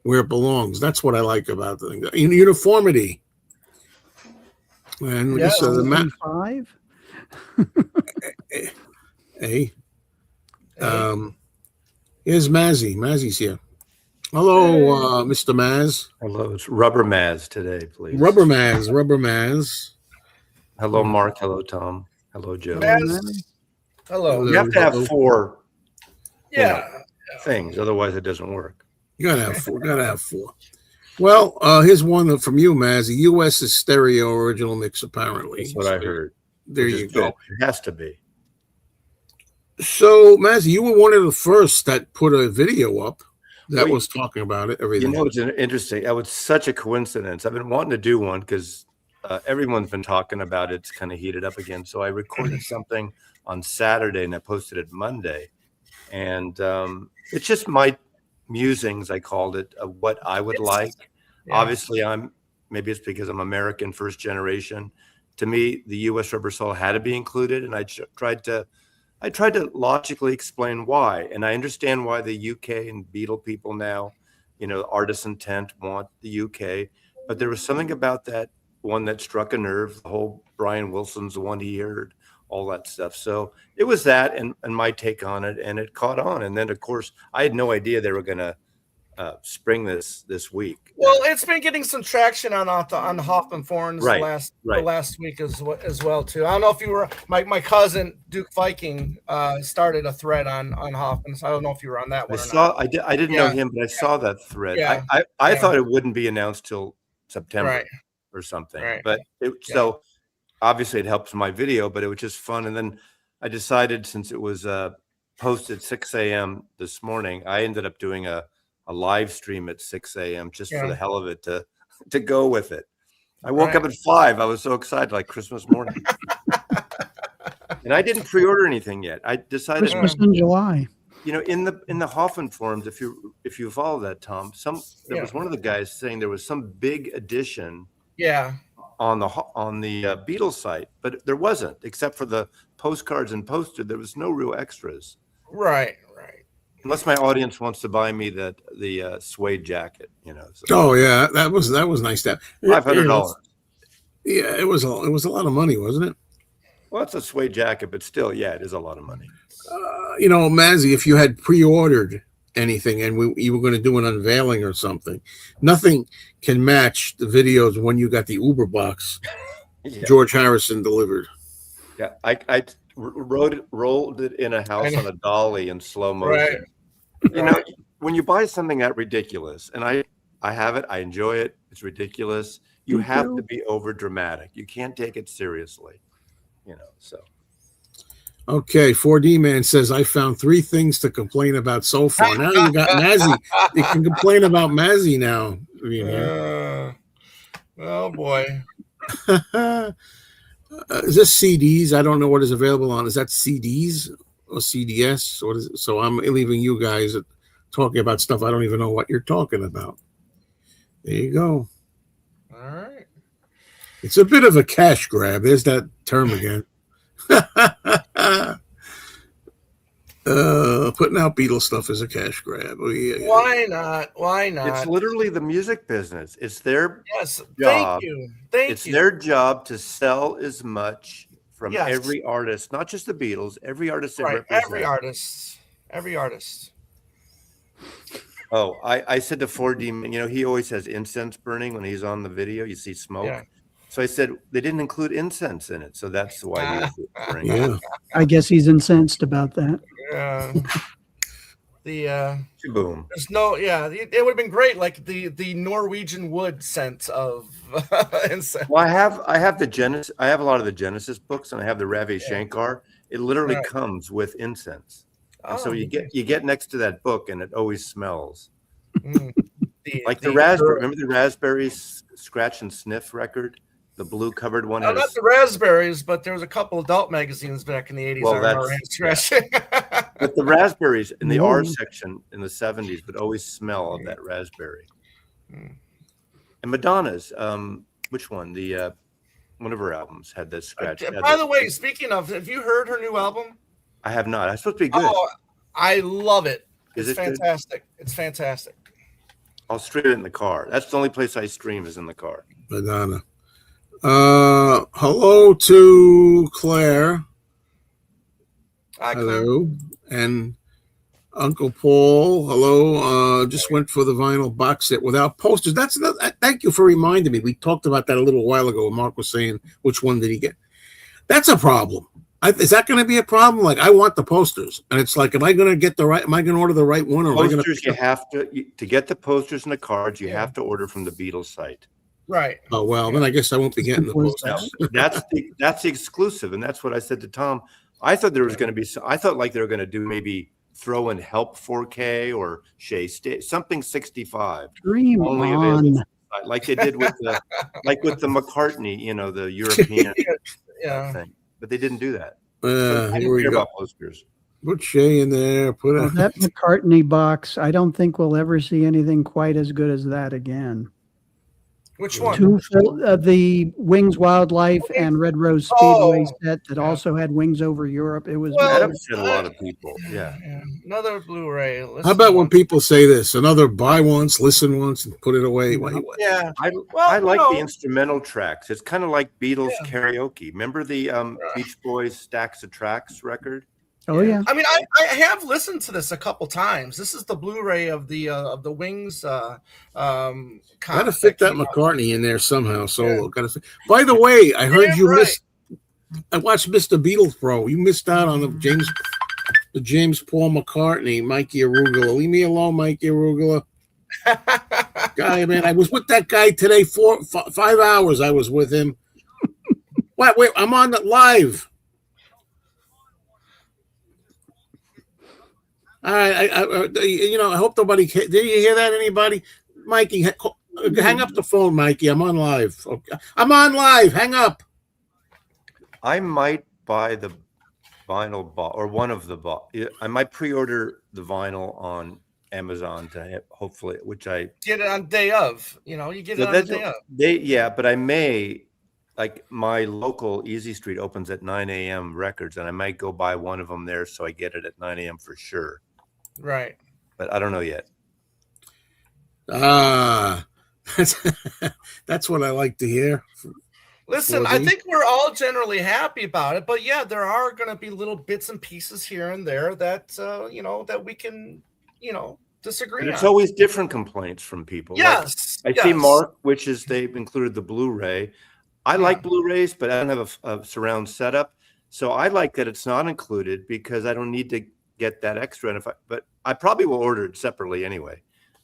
where it belongs. That's what I like about the thing. Uniformity. And yeah, the map 5. Hey. Here's Mazzy. Mazzy's here. Hello, Mr. Maz. Hello, it's Rubber Maz today, please. Rubber Maz. Hello, Mark. Hello, Tom. Hello, Joe. Hello. You have to have 4 things, otherwise it doesn't work. You gotta have 4. Well, here's one from you, Mazzy. US is stereo original mix, apparently. That's what I heard. There you go. It has to be. So, Mazzy, you were one of the first that put a video up that was talking about it, everything. It's interesting. That was such a coincidence. I've been wanting to do one because everyone's been talking about it. It's kind of heated up again. So I recorded something on Saturday and I posted it Monday. And it's just my musings, I called it, of what I would like. Yeah. Obviously, maybe it's because I'm American, first generation. To me, the U.S. Rubber Soul had to be included. And I tried to logically explain why. And I understand why the UK and Beatle people now, artist intent want the UK. But there was something about that one that struck a nerve. The whole Brian Wilson's the one he heard, all that stuff. So it was that and my take on it, and it caught on. And then, of course, I had no idea they were going to spring this week. Well, it's been getting some traction on the Hoffman forums the last week as well too. I don't know if you were my cousin Duke Viking started a thread on Hoffman, so I don't know if you were on that one. I didn't know him, but I saw that thread. Yeah. I thought it wouldn't be announced till September or something. Right. But so obviously it helps my video, but it was just fun. And then I decided, since it was posted 6 a.m. this morning, I ended up doing a live stream at 6 a.m. just for the hell of it to go with it. I woke up at 5. I was so excited, like Christmas morning. And I didn't pre-order anything yet. I decided Christmas in July. In the Hoffman forums, if you follow that, Tom, there was one of the guys saying there was some big addition on the Beatles site, but there wasn't, except for the postcards and poster. There was no real extras. Right. Unless my audience wants to buy me the suede jacket, So. Oh yeah, that was nice. That $500. Yeah, it was a lot of money, wasn't it? Well, it's a suede jacket, but still, it is a lot of money. Mazzy, if you had pre-ordered anything and you were going to do an unveiling or something, nothing can match the videos when you got the Uber box. George Harrison delivered. Yeah, I rolled it in a house on a dolly in slow motion. Right. When you buy something that ridiculous, and I have it, I enjoy it, it's ridiculous. You have to be over dramatic. You can't take it seriously. So. Okay, 4D Man says, I found 3 things to complain about so far. Now you got Mazzy. You can complain about Mazzy now. Oh boy. Is this CDs? I don't know what is available on. Is that CDs or CDS? What is it? So I'm leaving you guys talking about stuff I don't even know what you're talking about. There you go. All right. It's a bit of a cash grab. There's that term again. Putting out Beatles stuff is a cash grab. Why not? Why not? It's literally the music business. It's their yes. Thank job. you. Thank It's you. their job to sell as much from Yes. every artist, not just the Beatles, every artist they Right. represent. Every artist. Every artist. Oh, I said to 4D, you know, he always has incense burning when he's on the video. You see smoke. Yeah. So I said they didn't include incense in it, so that's why he was referring. Yeah. I guess he's incensed about that. Yeah. Boom. There's no, yeah, it would have been great, like the Norwegian wood scent of incense. Well, I have the Genesis. I have a lot of the Genesis books, and I have the Ravi Shankar. It literally Right. comes with incense, and so Oh, you get next to that book, and it always smells mm. like the raspberry. Remember the raspberry scratch and sniff record, the blue covered one. Not the raspberries, but there was a couple adult magazines back in the 80s. Well, I remember scratching. But the raspberries in the R Ooh. section in the 70s would always smell of that raspberry. Mm. And Madonna's, which one? The one of her albums had that scratch. By the way, speaking of, have you heard her new album? I have not. It's supposed to be good. Oh, I love it. Is It's it good? fantastic. It's fantastic. I'll stream it in the car. That's the only place I stream is in the car. Madonna. Hello to Claire. Hi, Claire. Hello. And Uncle Paul. Hello. Just went for the vinyl box set without posters. That's another, thank you for reminding me. We talked about that a little while ago. Mark was saying which one did he get. That's a problem. Is that going to be a problem? Like, I want the posters, and it's like, am I going to get the right? Am I going to order the right one, or Posters, you have to get the posters and the cards. You have to order from the Beatles site. Right. Oh well, then I guess I won't be getting the posters. That's the exclusive, and that's what I said to Tom. I thought there was going to be. I thought like they were going to do maybe throw in Help 4K or something 65. Dream Only on. available, like they did with the McCartney, you know, the European Yeah. thing. But they didn't do that. Here I didn't we care go. about posters. Put Shay in there. Put Well, that McCartney box, I don't think we'll ever see anything quite as good as that again. Which one? The Wings Wildlife and Red Rose Speedway set that also had Wings over Europe. It was That upset a lot of people. Yeah. Another Blu-ray. How about when people say this? Another buy once, listen once, and put it away. Yeah. I like the instrumental tracks. It's kind of like Beatles karaoke. Remember the Beach Boys Stacks of Tracks record? Oh yeah. I mean, I have listened to this a couple times. This is the Blu-ray of the Wings. Gotta fit that McCartney in there somehow. Solo. Gotta fit. By the way, I heard you missed. I watched Mr. Beatles Pro. You missed out on the James Paul McCartney, Mikey Arugula. Leave me alone, Mikey Arugula. Guy, man, I was with that guy today. 5 hours. I was with him. Wait, I'm on the live. All right, I hope nobody. Did you hear that? Anybody? Mikey, hang up the phone, Mikey. I'm on live. Okay. I'm on live. Hang up. I might buy the vinyl or one of the I might pre-order the vinyl on Amazon to hopefully, which I get it on day of. You get it on the day of. But I may. Like my local Easy Street opens at 9 a.m. records, and I might go buy one of them there so I get it at 9 a.m. for sure. Right. But I don't know yet. That's what I like to hear. Listen, I think we're all generally happy about it, but yeah, there are going to be little bits and pieces here and there that that we can disagree on. It's always different complaints from people. Yes. Like, I see Mark, which is they've included the Blu-ray. I like Blu-rays, but I don't have a surround setup. So I like that it's not included because I don't need to get that extra. But I probably will order it separately anyway.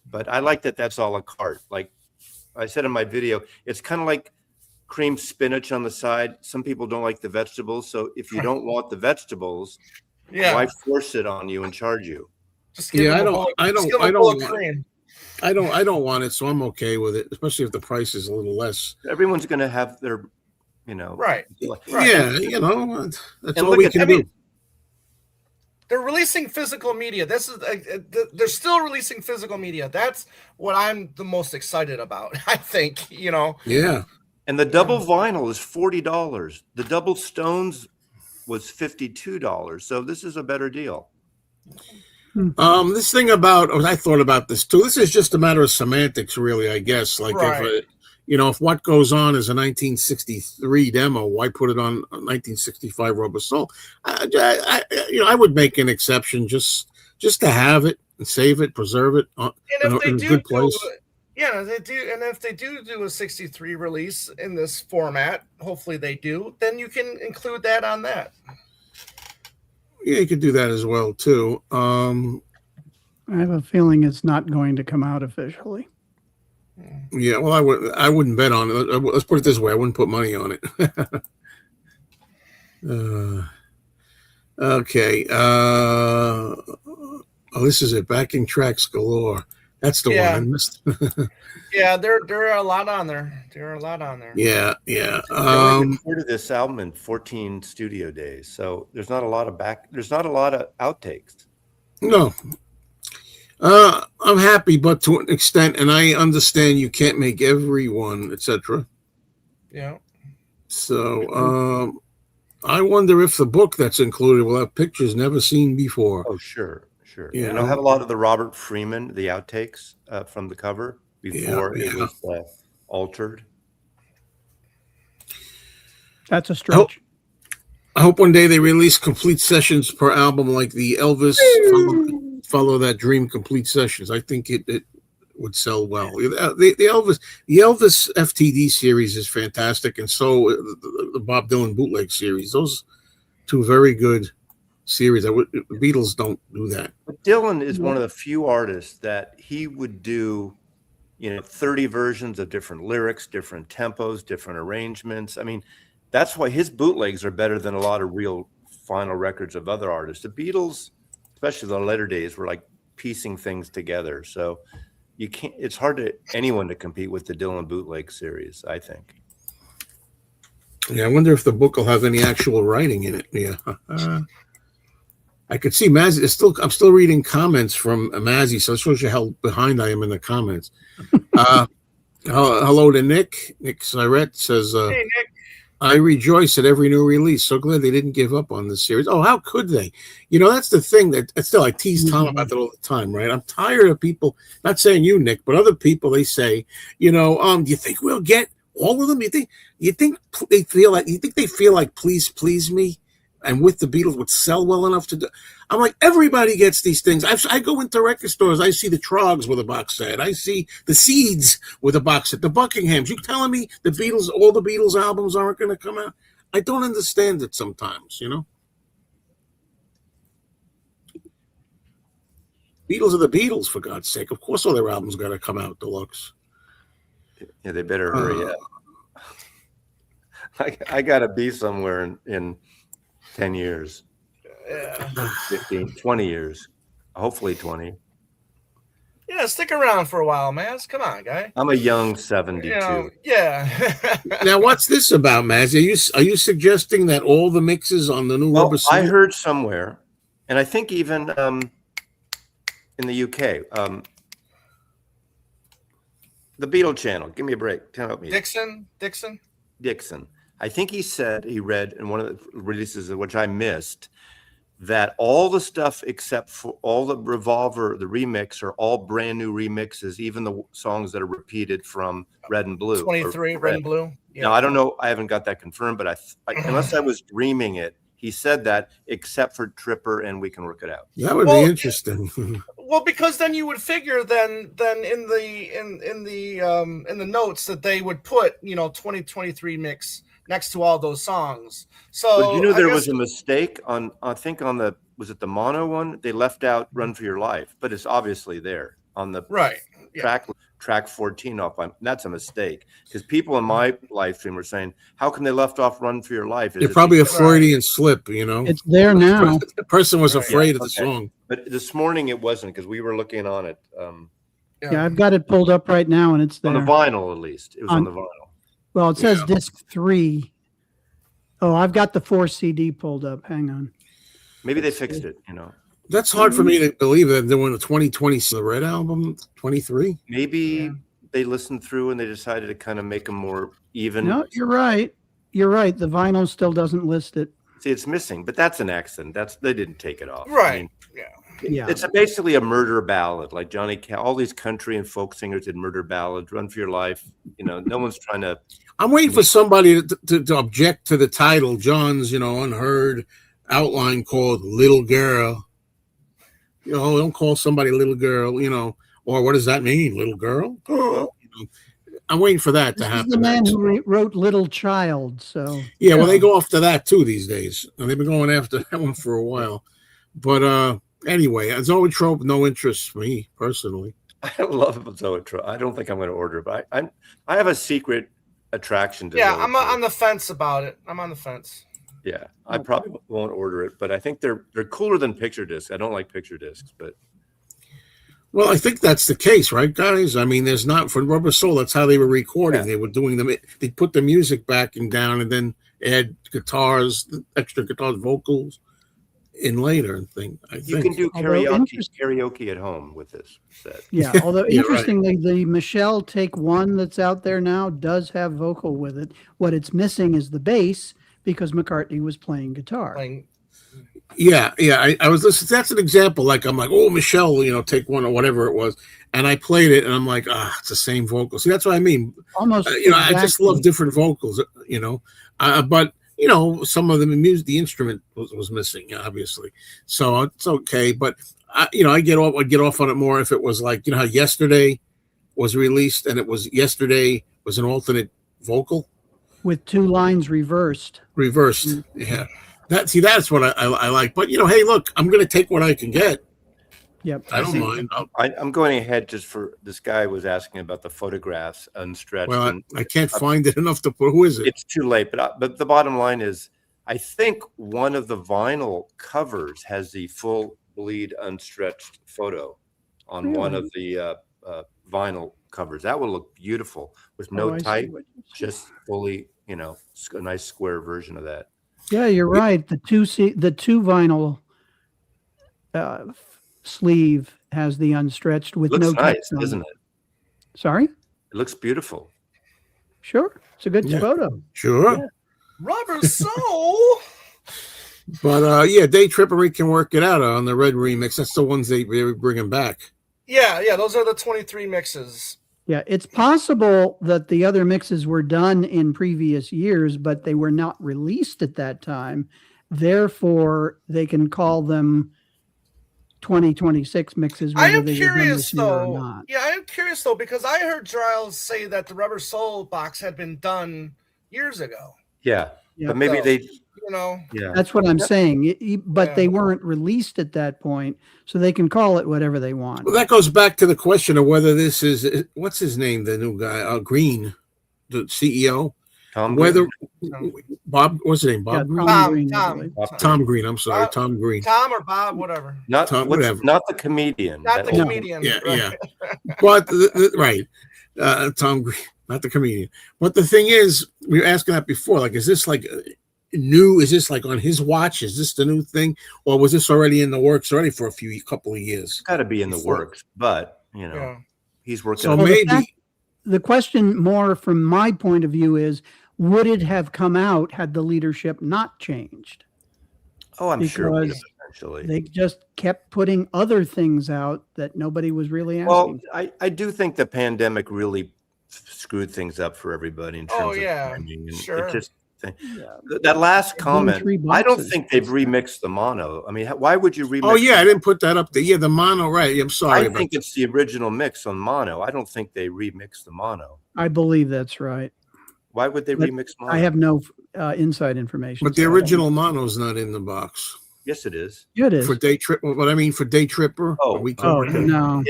But I like that that's a la carte. Like I said in my video, it's kind of like cream spinach on the side. Some people don't like the vegetables. So if you don't want the vegetables, why force it on you and charge you? Just give I don't want it, so I'm okay with it, especially if the price is a little less. Everyone's going to have their, right. Yeah, that's all we can do. They're releasing physical media. They're still releasing physical media. That's what I'm the most excited about. I think, Yeah. And the double vinyl is $40. The double Stones was $52. So this is a better deal. This thing about, I thought about this too. This is just a matter of semantics, really, I guess. Like Right. if What Goes On is a 1963 demo, why put it on a 1965 Rubber Soul? I would make an exception just to have it and save it, preserve it And if they in a do good place. yeah, they do. And if they do a 63 release in this format, hopefully they do, then you can include that on that. Yeah, you could do that as well too. I have a feeling it's not going to come out officially. Yeah, well, I wouldn't bet on it. Let's put it this way: I wouldn't put money on it. Okay. This is it. Backing tracks galore. That's the one I missed. Yeah, there are a lot on there. There are a lot on there. Yeah. They only recorded this album in 14 studio days, so there's not a lot of outtakes. No. I'm happy, but to an extent, and I understand you can't make every one, etc. Yeah. So, I wonder if the book that's included will have pictures never seen before. Oh, sure. Yeah. And I'll have a lot of the Robert Freeman, the outtakes from the cover before it was altered. That's a stretch. I hope one day they release complete sessions per album, like the Elvis Follow That Dream complete sessions. I think it would sell well. The Elvis FTD series is fantastic, and so the Bob Dylan bootleg series. Those two very good series. The Beatles don't do that. But Dylan is one of the few artists that he would do, 30 versions of different lyrics, different tempos, different arrangements. I mean, that's why his bootlegs are better than a lot of real final records of other artists. The Beatles, especially the later days, were like piecing things together. So you can't. It's hard to anyone to compete with the Dylan bootleg series, I think. Yeah, I wonder if the book will have any actual writing in it. Yeah. I could see Mazzy. I'm still reading comments from Mazzy, so it shows you how behind I am in the comments. Hello to Nick. Nick Siret says, Hey, Nick. I rejoice at every new release. So glad they didn't give up on this series. Oh, how could they? That's the thing that still I tease Tom about that all the time, right? I'm tired of people, not saying you, Nick, but other people, they say, do you think we'll get all of them? You think they feel like Please Please Me and With the Beatles would sell well enough to do? I'm like, everybody gets these things. I go into record stores. I see the Trogs with a box set. I see the Seeds with a box set. The Buckinghams. You telling me all the Beatles albums aren't going to come out? I don't understand it sometimes, Beatles are the Beatles, for God's sake. Of course all their albums got to come out deluxe. Yeah, they better hurry up. I got to be somewhere in 10 years. 15, 20 years, hopefully 20. Yeah, stick around for a while, Maz. Come on, guy. I'm a young 72. Yeah. Now, what's this about, Maz? Are you suggesting that all the mixes on the new Rubber Soul? I heard somewhere, and I think even in the UK, the Beatle channel. Give me a break. Tell me. Dixon. I think he said he read in one of the releases, which I missed, that all the stuff except for all the Revolver, the remix, are all brand new remixes, even the songs that are repeated from Red and Blue. 23, Red and Blue. Yeah. Now, I don't know. I haven't got that confirmed, but unless I was dreaming it, he said that except for Tripper and We Can Work It Out. That would be interesting. Well, because then you would figure then in the notes that they would put 2023 mix next to all those songs. So but there was a mistake on, I think on was it the mono one? They left out Run For Your Life, but it's obviously there on the track 14 off. That's a mistake, because people in my live stream were saying, how come they left off Run For Your Life? It's probably a Freudian slip, It's there now. The person was afraid of the song. But this morning it wasn't, because we were looking on it. Yeah, I've got it pulled up right now, and it's there. On the vinyl, at least. It was on the vinyl. Well, it says disc 3. Oh, I've got the 4 CD pulled up. Hang on. Maybe they fixed it, That's hard for me to believe that they're doing the 2020 the Red album, 23. Maybe they listened through and they decided to kind of make them more even. No, you're right. You're right. The vinyl still doesn't list it. See, it's missing, but that's an accident. They didn't take it off. Right. Yeah. It's basically a murder ballad, like Johnny Cash. All these country and folk singers did murder ballads. Run for your life. No one's trying to. I'm waiting for somebody to object to the title, John's, unheard outline called Little Girl. Don't call somebody little girl, or what does that mean, little girl? I'm waiting for that to happen. This is the man who wrote Little Child, so. Yeah, well, they go after that too these days. And they've been going after that one for a while. But anyway, Zoetrope, no interest for me personally. I love Zoetrope. I don't think I'm going to order it, but I have a secret attraction to Yeah, Zoetrope. I'm on the fence about it. I'm on the fence. Yeah, I probably won't order it, but I think they're cooler than picture discs. I don't like picture discs, but. Well, I think that's the case, right, guys? I mean, there's not for Rubber Soul. That's how they were recording. Yeah. They were doing them. They put the music back and down, and then add guitars, extra guitars, vocals in later and thing. You can do karaoke at home with this set. Yeah, although interestingly, the Michelle Take One that's out there now does have vocal with it. What it's missing is the bass because McCartney was playing guitar. Yeah. I was listening. That's an example. Like I'm like, oh, Michelle, Take One or whatever it was, and I played it, and I'm like, it's the same vocal. See, that's what I mean. Almost. I just love different vocals. But some of the instrument was missing, obviously. So it's okay. But I'd get off on it more if it was like, how Yesterday was released, and it was Yesterday was an alternate vocal with 2 lines reversed. Mm-hmm. Yeah. That's what I like. But hey, look, I'm going to take what I can get. Yep. I don't mind. I'm going ahead just for this guy was asking about the photographs unstretched. Well, I can't find it enough to put. Who is it? It's too late. But the bottom line is, I think one of the vinyl covers has the full bleed unstretched photo on one of the vinyl covers. That will look beautiful with no type, just fully, a nice square version of that. Yeah, you're right. The two vinyl sleeve has the unstretched with no nice, text on isn't it? Sorry? It looks beautiful. Sure. It's a good photo. Sure. Yeah. Rubber Soul. But Day Tripper can work it out on the Red remix. That's the ones they bringing back. Yeah, those are the 23 mixes. Yeah, it's possible that the other mixes were done in previous years, but they were not released at that time. Therefore, they can call them 2026 mixes. I am curious though. Yeah, I am curious though, because I heard Giles say that the Rubber Soul box had been done years ago. Yeah. But maybe they. Yeah, that's what I'm saying. But they weren't released at that point, so they can call it whatever they want. Well, that goes back to the question of whether this is what's his name, the new guy, Green, the CEO. Whether Bob, what's his name? Bob Green. Tom Green. I'm sorry, Tom Green. Tom or Bob, whatever. Not Tom, whatever. Not the comedian. Not the comedian. Yeah, right. But right, Tom Green, not the comedian. But the thing is, we were asking that before. Like, is this like new? Is this like on his watch? Is this the new thing, or was this already in the works already for a couple of years? It's got to be in the works, but he's working. So maybe the question, more from my point of view, is: would it have come out had the leadership not changed? Oh, I'm sure. Eventually, they just kept putting other things out that nobody was really asking. Well, I do think the pandemic really screwed things up for everybody in terms of timing. And sure. It just, that last comment, I don't think they've remixed the mono. I mean, why would you remix? Oh yeah, I didn't put that up there. Yeah, the mono, right? I'm sorry. I think it's the original mix on mono. I don't think they remixed the mono. I believe that's right. Why would they remix mono? I have no inside information. But the original mono's not in the box. Yes, it is. Yeah, it is. For Day Tripper. What I mean for Day Tripper. No.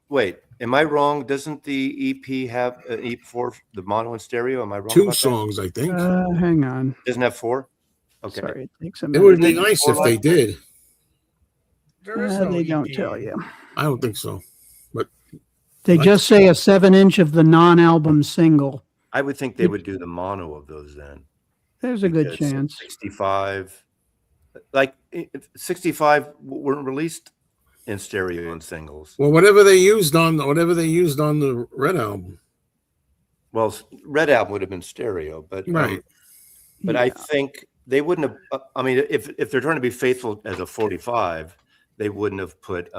Wait, am I wrong? Doesn't the EP have an EP4, the mono and stereo? Am I wrong? 2 songs, I think. Hang on. Doesn't have 4? Okay. Sorry, it takes a minute. It would be nice if they did. They don't tell you. I don't think so. But they just say a 7-inch of the non-album single. I would think they would do the mono of those then. There's a good chance. 65. Like 65 weren't released in stereo and singles. Well, whatever they used on the Red album. Well, Red album would have been stereo, but right. But I think they wouldn't have. I mean, if they're trying to be faithful as a 45, they wouldn't have put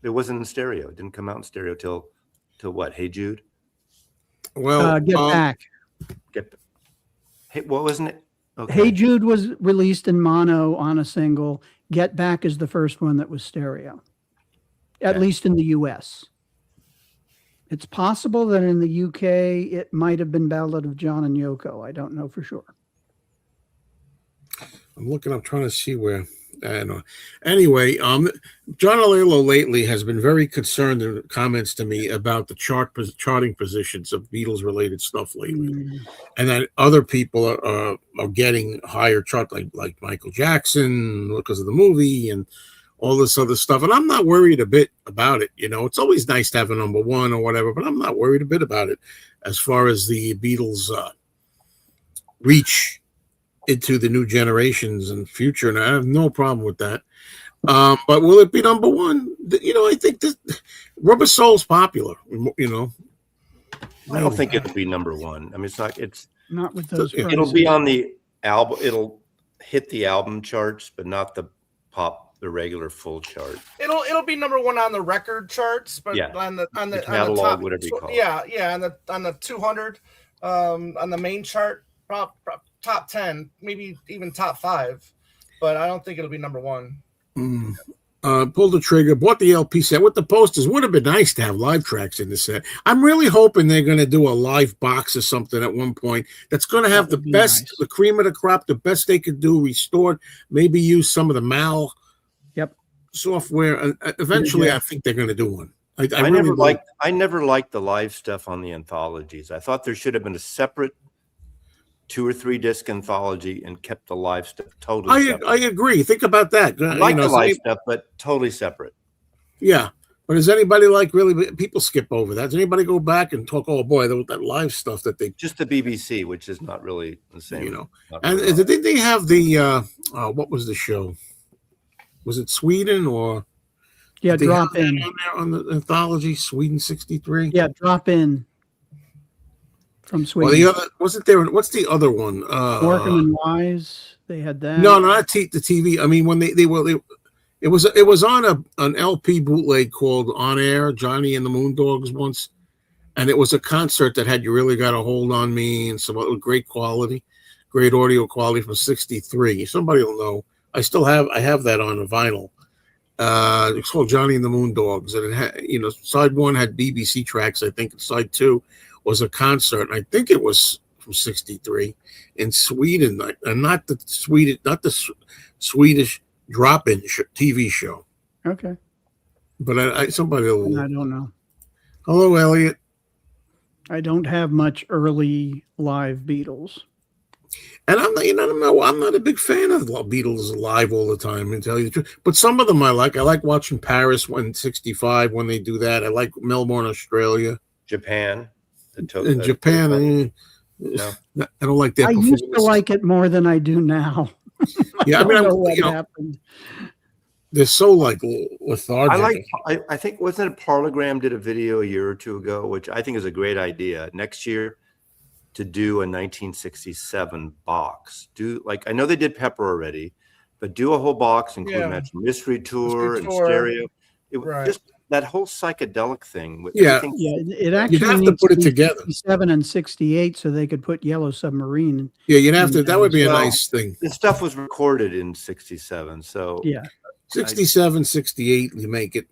it wasn't in stereo. It didn't come out in stereo till what? Hey Jude. Well, Get Back. Hey, what wasn't it? Okay. Hey Jude was released in mono on a single. Get Back is the first one that was stereo, at least in the U.S. It's possible that in the U.K. it might have been Ballad of John and Yoko. I don't know for sure. I'm looking up, trying to see where. I don't know. Anyway, John Alelo lately has been very concerned in comments to me about the charting positions of Beatles-related stuff lately, and that other people are getting higher chart, like Michael Jackson because of the movie and all this other stuff. And I'm not worried a bit about it. You know, it's always nice to have a number one or whatever, but I'm not worried a bit about it as far as the Beatles reach into the new generations and future, and I have no problem with that. But will it be number one? You know, I think this Rubber Soul's popular. You know, I don't think it'll be number one. I mean, it's not with those. It'll be on the album. It'll hit the album charts, but not the regular full chart. It'll be number one on the record charts, but on the catalog, on the top, whatever you call it. Yeah, on the 200, on the main chart, top 10, maybe even top 5, but I don't think it'll be number one. Pulled the trigger, bought the LP set with the posters. Would have been nice to have live tracks in the set. I'm really hoping they're going to do a live box or something at one point that's going to have the best, the cream of the crop, the best they could do, restored, maybe use some of the MAL software. And eventually, I think they're going to do one. I never liked the live stuff on the anthologies. I thought there should have been a separate 2 or 3 disc anthology and kept the live stuff totally separate. I agree. Think about that. I like the live stuff, but totally separate. Yeah. But does anybody really, people skip over that? Does anybody go back and talk, oh boy, that live stuff that they. Just the BBC, which is not really the same. You know. And did they have the, what was the show? Was it Sweden or? Yeah, Drop In. On the anthology, Sweden 63? Yeah, Drop In. From Sweden. Well, the other wasn't there. What's the other one? Morecambe and Wise. They had that. No, not the TV. I mean, when it was on an LP bootleg called On Air, Johnny and the Moondogs once, and it was a concert that had You Really Got a Hold on Me and some great quality, great audio quality from '63. Somebody will know. I have that on a vinyl. It's called Johnny and the Moondogs, and it had, side 1 had BBC tracks, I think, and side 2 was a concert, and I think it was from '63 in Sweden, and not the Swedish drop-in TV show. Okay, but somebody will. I don't know. Hello, Elliot. I don't have much early live Beatles, and I'm not a big fan of Beatles live all the time, and tell you the truth. But some of them I like. I like watching Paris when '65 when they do that. I like Melbourne, Australia, Japan. In Japan, no. I don't like that. I used to like it more than I do now. Yeah, I mean, what happened. They're so lethargic. I think wasn't it Parlogram did a video a year or 2 ago, which I think is a great idea. Next year, to do a 1967 box. I know they did Pepper already, but do a whole box, including Natural Mystery Tour and stereo. Just that whole psychedelic thing. It actually you'd have to put it together. 67 and 68, so they could put Yellow Submarine. Yeah, you'd have to. That would be a nice thing. This stuff was recorded in '67, so 67, 68, you make it.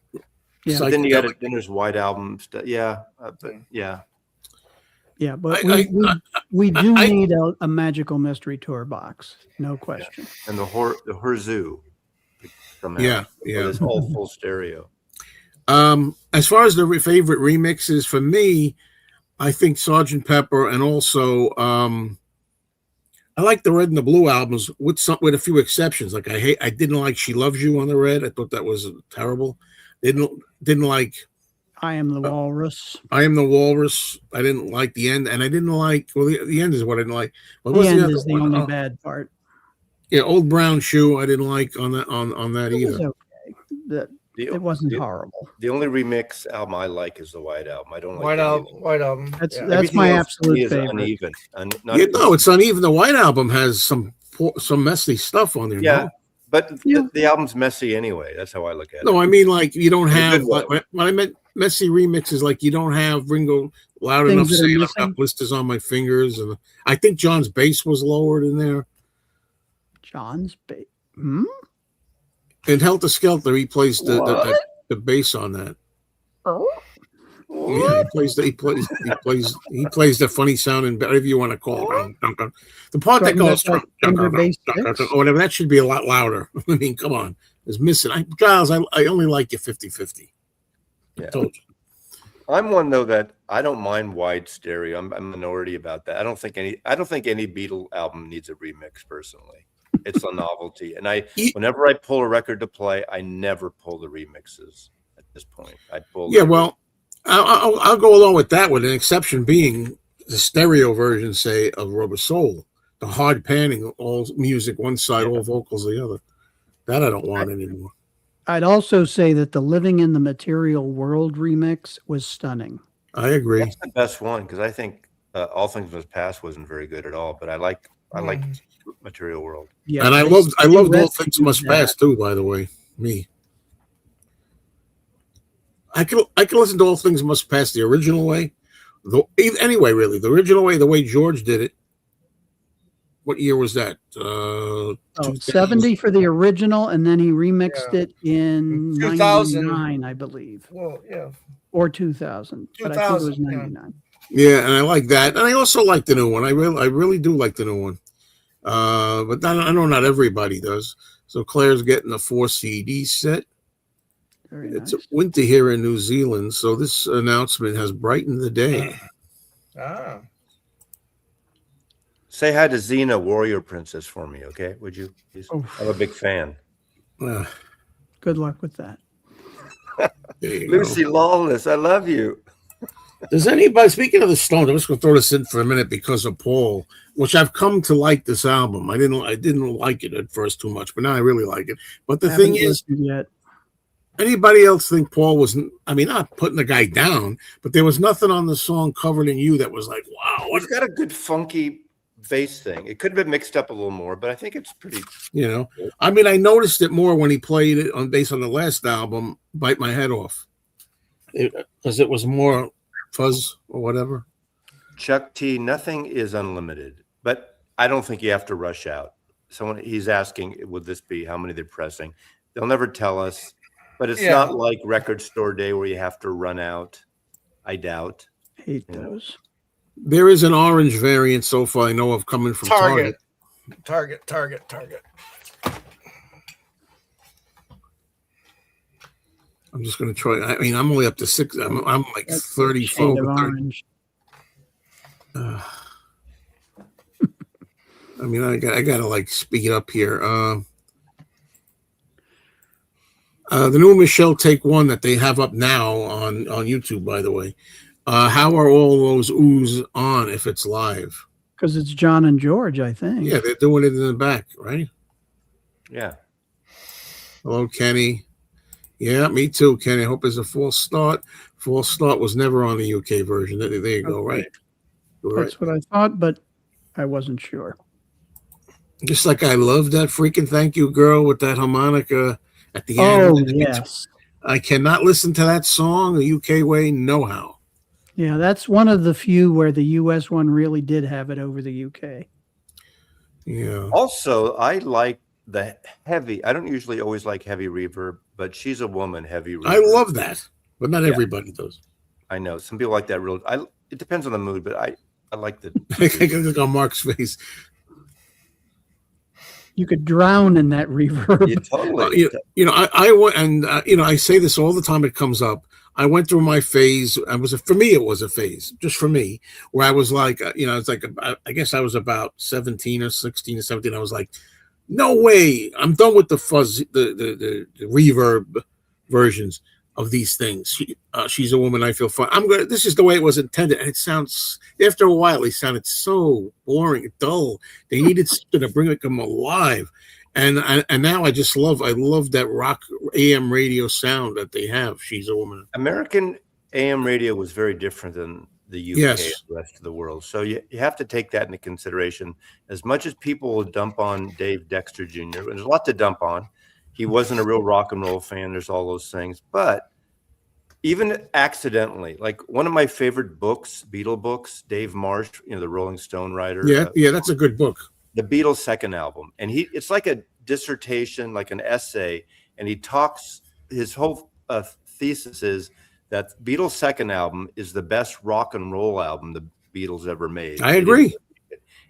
Yeah. Then there's White Album stuff. Yeah, Yeah, but we do need a Magical Mystery Tour box, no question. Yeah. And the Herzu. It's all full stereo. As far as the favorite remixes for me, I think Sgt. Pepper, and also I like the Red and the Blue albums with a few exceptions. Like I didn't like She Loves You on the Red. I thought that was terrible. Didn't like I Am the Walrus. I Am the Walrus. I didn't like the end, and I didn't like. Well, the end is what I didn't like. But the end is the only bad part. Yeah, Old Brown Shoe. I didn't like on that either. It was okay. It wasn't horrible. The only remix album I like is the White Album. I don't like White Album. That's my absolute favorite. Uneven. It's uneven. The White Album has some messy stuff on there. Yeah, But Yeah. the album's messy anyway. That's how I look at it. No, I mean, like, you don't In a have, good way. when I meant messy remixes, like, you don't have Ringo loud Things enough that are saying I've missing. got blisters on my fingers. And I think John's bass was lowered in there. John's Hmm? In Helter Skelter, he plays What? the bass on that. Oh. Yeah, he plays the funny sounding, whatever you want to call it. The part that Talking about goes that Fender bass six? or whatever, that should be a lot louder. I mean, come on, it's missing. Giles, I only like you 50-50. Yeah. I told you. I'm one though that I don't mind wide stereo. I'm a minority about that. I don't think any Beatle album needs a remix personally. It's a novelty, and whenever I pull a record to play, I never pull the remixes at this point. I pull. Yeah, well, I'll go along with that, with an exception being the stereo version, say, of Rubber Soul, the hard panning, all music one side, all vocals the other. That I don't want anymore. I'd also say that the Living in the Material World remix was stunning. I agree. That's the best one because I think All Things Must Pass wasn't very good at all, but I like Material World. Yeah, and I loved All Things Must Pass too. By the way, me. I can listen to All Things Must Pass the original way. Anyway, really, the original way, the way George did it. What year was that? 70 for the original, and then he remixed it in 2000. 99, I believe. Well, yeah. Or 2000. But I think it was 99. Yeah, and I like that. And I also like the new one. I really do like the new one. But I know not everybody does. So Claire's getting a 4 CD set. Very It's nice. winter here in New Zealand, so this announcement has brightened the day. Ah. Say hi to Xena, Warrior Princess, for me, okay? Would you? Please? I'm a big fan. Good luck with that. Lucy Lawless, I love you. Does anybody, speaking of the Stones, I'm just going to throw this in for a minute because of Paul, which I've come to like this album. I didn't like it at first too much, but now I really like it. But the thing is, anybody else think Paul was, I mean, not putting the guy down, but there was nothing on the song Covered in You that was like, wow. It's got a good funky bass thing. It could have been mixed up a little more, but I think it's pretty. I mean, I noticed it more when he played it on bass on the last album, Bite My Head Off, because it was more fuzz or whatever. Chuck T, nothing is unlimited, but I don't think you have to rush out. He's asking, would this be how many they're pressing? They'll never tell us, but it's not like Record Store Day where you have to run out. I doubt. Hate those. There is an orange variant so far I know of coming from Target. Target. I'm just going to try. I mean, I'm only up to 6. I'm like 34. Orange. I mean, I got to like speed up here. The new Michelle Take One that they have up now on YouTube, by the way. How are all those oohs on if it's live? Because it's John and George, I think. Yeah, they're doing it in the back, right? Yeah. Hello, Kenny. Yeah, me too, Kenny. I hope it's a false start. False start was never on the UK version. There you go, right? That's what I thought, but I wasn't sure. Just like I love that freaking Thank You Girl with that harmonica at the end. Oh, yes. I cannot listen to that song the UK way, no how. Yeah, that's one of the few where the US one really did have it over the UK. Yeah. Also, I like the heavy. I don't usually always like heavy reverb, but She's a Woman heavy reverb. I love that, but not everybody does. I know some people like that. It depends on the mood, but I like the. I can look on Mark's face. You could drown in that reverb. Yeah, totally. I say this all the time. It comes up. I went through my phase. For me, it was a phase, just for me, where I was like, it's like, I guess I was about 17 or 16 or 17. I was like, no way, I'm done with the fuzz, the reverb versions of these things. She's a Woman, I Feel Fine. This is the way it was intended, and it sounds. After a while, it sounded so boring, dull. They needed something to bring them alive. And now I love that rock AM radio sound that they have. She's a Woman. American AM radio was very different than the UK Yes. and the rest of the world. So you have to take that into consideration. As much as people will dump on Dave Dexter Jr., there's a lot to dump on. He wasn't a real rock and roll fan. There's all those things. But even accidentally, like one of my favorite books, Beatle books, Dave Marsh, the Rolling Stone writer. Yeah, that's a good book. The Beatles' second album. And it's like a dissertation, like an essay. And he talks, his whole thesis is that Beatles' second album is the best rock and roll album the Beatles ever made. I agree.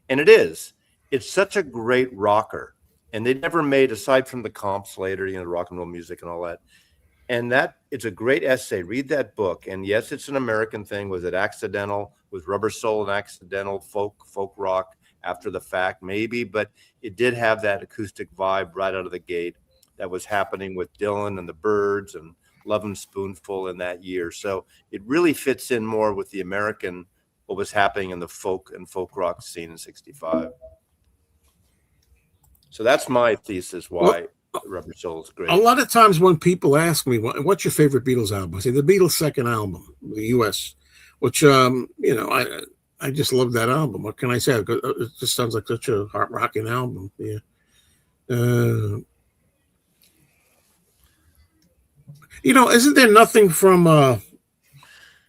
And it is. It's such a great rocker. And they never made, aside from the comps later, the rock and roll music and all that. And it's a great essay. Read that book. And yes, it's an American thing. Was it accidental? Was Rubber Soul an accidental folk rock after the fact? Maybe, but it did have that acoustic vibe right out of the gate that was happening with Dylan and the Byrds and Lovin' Spoonful in that year. So it really fits in more with the American, what was happening in the folk and folk rock scene in 65. So that's my thesis why Rubber Soul is great. A lot of times when people ask me, what's your favorite Beatles album? I say the Beatles' second album, the US, which, I just love that album. What can I say? It just sounds like such a heart-rocking album. Yeah. Isn't there nothing from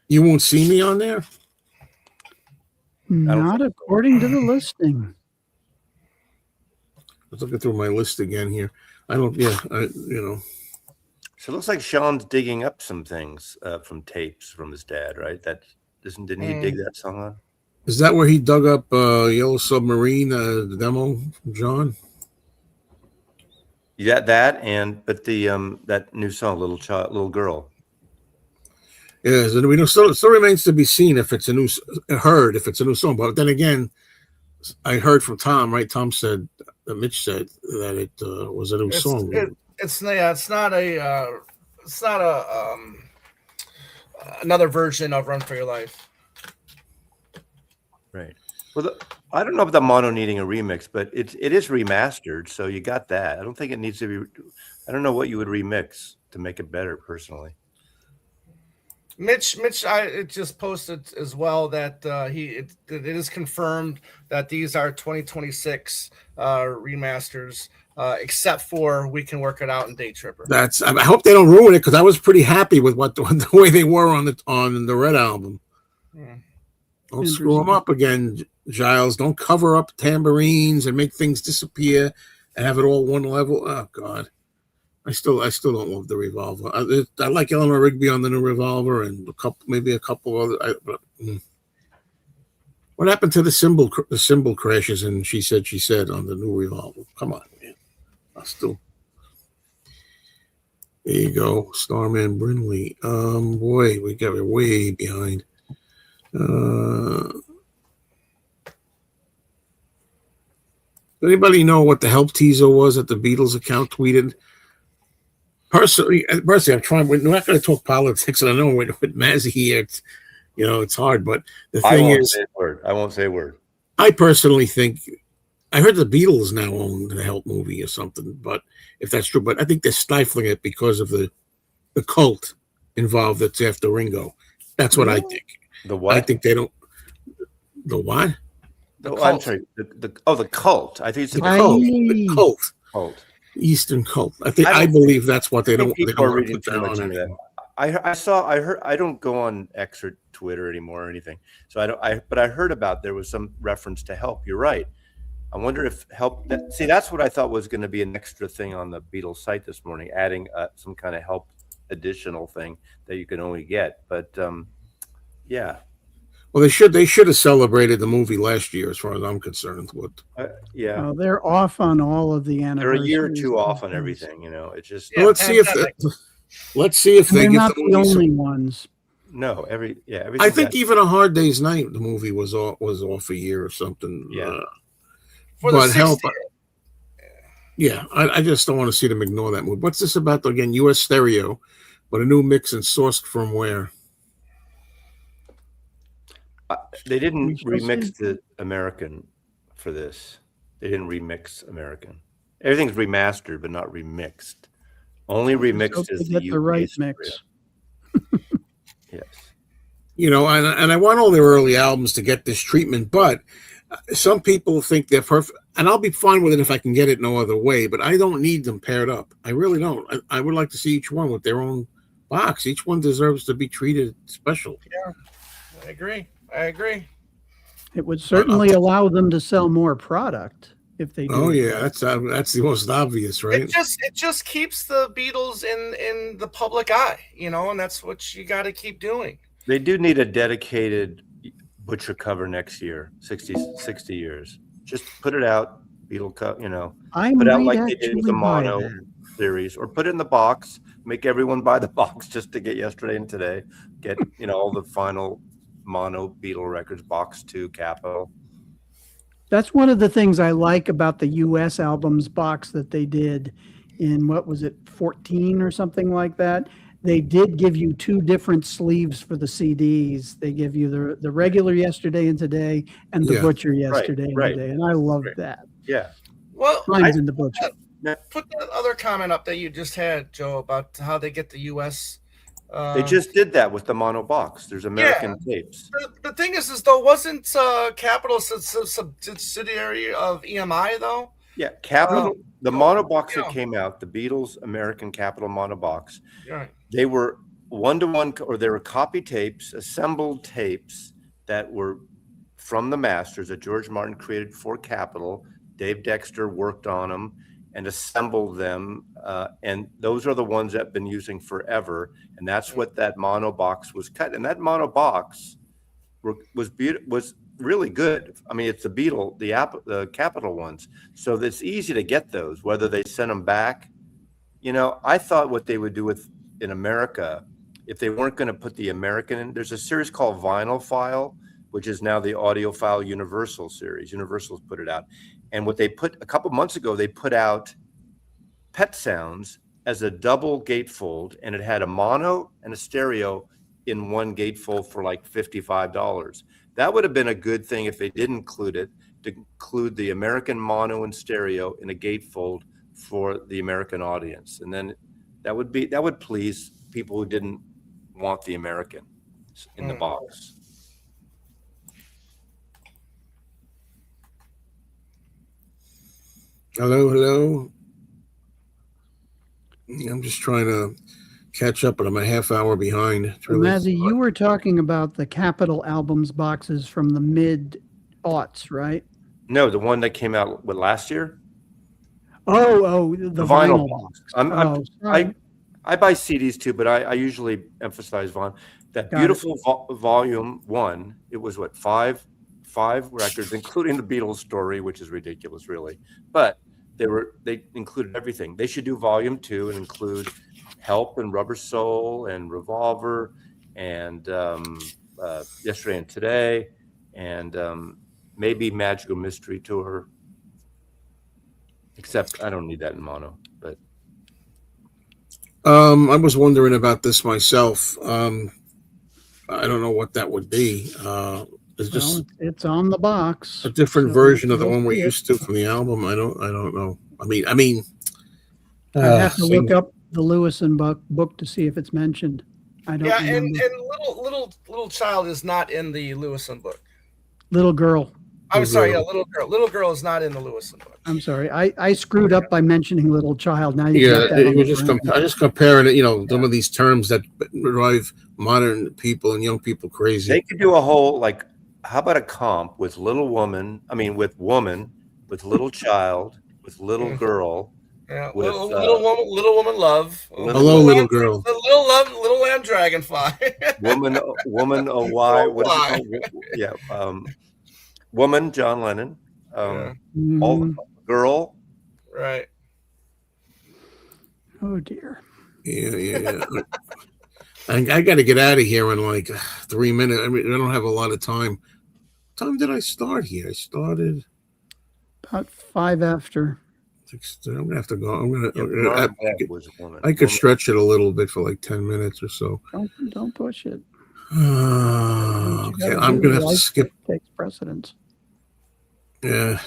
You Won't See Me on there? Not according to the listing. I was looking through my list again here. So it looks like Sean's digging up some things from tapes from his dad, right? Didn't he dig that song on? Is that where he dug up Yellow Submarine, the demo from John? Yeah, but the that new song, Little Girl. Yeah, still remains to be seen if it's a new song. But then again, I heard from Tom, right? Mitch said that it was a new song. It's not another version of Run for Your Life. Right. Well, I don't know about the mono needing a remix, but it is remastered, so you got that. I don't think it needs to be. I don't know what you would remix to make it better, personally. Mitch, I just posted as well that it is confirmed that these are 2026 remasters, except for We Can Work It Out and Day Tripper. I hope they don't ruin it, because I was pretty happy with the way they were on the Red album. Yeah. Don't screw them up again, Giles. Don't cover up tambourines and make things disappear and have it all one level. Oh God, I still don't love the Revolver. I like Eleanor Rigby on the new Revolver and maybe a couple other. What happened to the cymbal crashes and She Said on the new Revolver? Come on, man. There you go, Starman Brinley. Boy, we got way behind. Anybody know what the help teaser was that the Beatles account tweeted? Personally, I'm trying. We're not going to talk politics. And I know with Mazzy here, it's hard. But the thing is, I won't say a word. I personally think I heard the Beatles now own the Help movie or something. But if that's true, but I think they're stifling it because of the cult involved that's after Ringo. That's what I think. The what? I think they don't. The what? I'm sorry. The cult. I think it's the cult. The cult. Cult. Eastern cult. I believe that's what they don't. People are reading too much into that. I heard. I don't go on X or Twitter anymore or anything. So but I heard about there was some reference to Help. You're right. I wonder if Help. That's what I thought was going to be an extra thing on the Beatles site this morning, adding some kind of Help additional thing that you can only get. But yeah. Well, they should have celebrated the movie last year, as far as I'm concerned. Yeah. Well, they're off on all of the anniversaries. They're a year or two off on everything. It's just. Yeah, let's see if they they're get not the only ones. No, I think even A Hard Day's Night, the movie was off a year or something. Yeah. But Help. Yeah, I just don't want to see them ignore that movie. What's this about again? U.S. stereo, but a new mix and sourced from where? They didn't remix the American for this. They didn't remix American. Everything's remastered, but not remixed. Only remixed is the UK right stereo. mix. Yes. and I want all their early albums to get this treatment, but some people think they're perfect, and I'll be fine with it if I can get it no other way, but I don't need them paired up. I really don't. I would like to see each one with their own box. Each one deserves to be treated special. Yeah, I agree. It would certainly allow them to sell more product if they do. Oh yeah, that's the most obvious, right? It just keeps the Beatles in the public eye, and that's what you got to keep doing. They do need a dedicated Butcher cover next year, 60 years. Just put it out, Beatle cover, put it out like they did with the mono series, or put it in the box, make everyone buy the box just to get Yesterday and Today, get, all the final mono Beatle records, box 2, Capitol. That's one of the things I like about the US albums box that they did in, what was it, 14 or something like that. They did give you 2 different sleeves for the CDs. They give you the regular Yesterday and Today and the Butcher Yesterday and Today. And I loved that. Yeah. Well, Mine's in the Butcher. Put that other comment up that you just had, Joe, about how they get the US. They just did that with the mono box. There's American tapes. The thing is though, wasn't Capitol subsidiary of EMI though? Yeah, Capitol, the mono box that came out, the Beatles American Capitol mono box. Right. They were 1-to-1, or they were copy tapes, assembled tapes that were from the masters that George Martin created for Capitol. Dave Dexter worked on them and assembled them, and those are the ones that I've been using forever. And that's what that mono box was cut. And that mono box was really good. I mean, it's the the Capitol ones, so it's easy to get those. Whether they send them back, I thought what they would do in America, if they weren't going to put the American in, there's a series called Vinyl File, which is now the Audiophile Universal series. Universal's put it out. And what they put a couple months ago, they put out Pet Sounds as a double gatefold, and it had a mono and a stereo in one gatefold for like $55. That would have been a good thing if they didn't include it, to include the American mono and stereo in a gatefold for the American audience. And then that would please people who didn't want the American in the box. Hello. I'm just trying to catch up, but I'm a half hour behind. Mazzy, you were talking about the Capitol albums boxes from the mid-aughts, right? No, the one that came out last year. Oh, the vinyl box. I buy CDs too, but I usually emphasize vinyl. That beautiful volume 1. It was what, five records, including the Beatles story, which is ridiculous, really. But they included everything. They should do volume 2 and include Help and Rubber Soul and Revolver and Yesterday and Today and maybe Magical Mystery Tour. Except I don't need that in mono. But I was wondering about this myself. I don't know what that would be. It's on the box. A different version of the one we're used to from the album. I don't know. I mean, I have to look up the Lewison book to see if it's mentioned. I don't. Yeah, and little child is not in the Lewison book. Little girl. I'm sorry, little girl. Little girl is not in the Lewison book. I'm sorry. I screwed up by mentioning little child. Now I'm just comparing it. Some of these terms that drive modern people and young people crazy. They could do a whole how about a comp with little woman? I mean, with woman, with little child, with little girl. Yeah, with, little woman love. Hello, little girl. Little lamb dragonfly. woman, oh why? What is it called? Yeah. Woman, John Lennon. All girl. Right. Oh dear. Yeah. I got to get out of here in 3 minutes. I mean, I don't have a lot of time. What time did I start here? I started about 5 after. I'm gonna have to go. I could stretch it a little bit for 10 minutes or so. Don't push it. Okay, I'm gonna have to skip. Takes precedence. Yeah.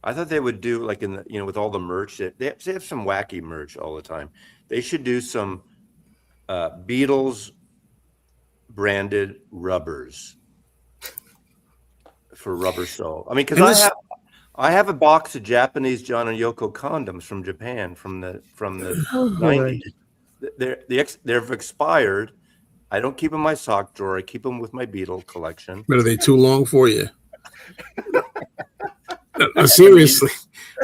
I thought they would do with all the merch. They have some wacky merch all the time. They should do some Beatles branded rubbers for Rubber Soul. I mean, because And this- I have a box of Japanese John and Yoko condoms from Japan from the Oh, 90s. good. They're expired. I don't keep them in my sock drawer. I keep them with my Beatle collection. But are they too long for you? No, seriously.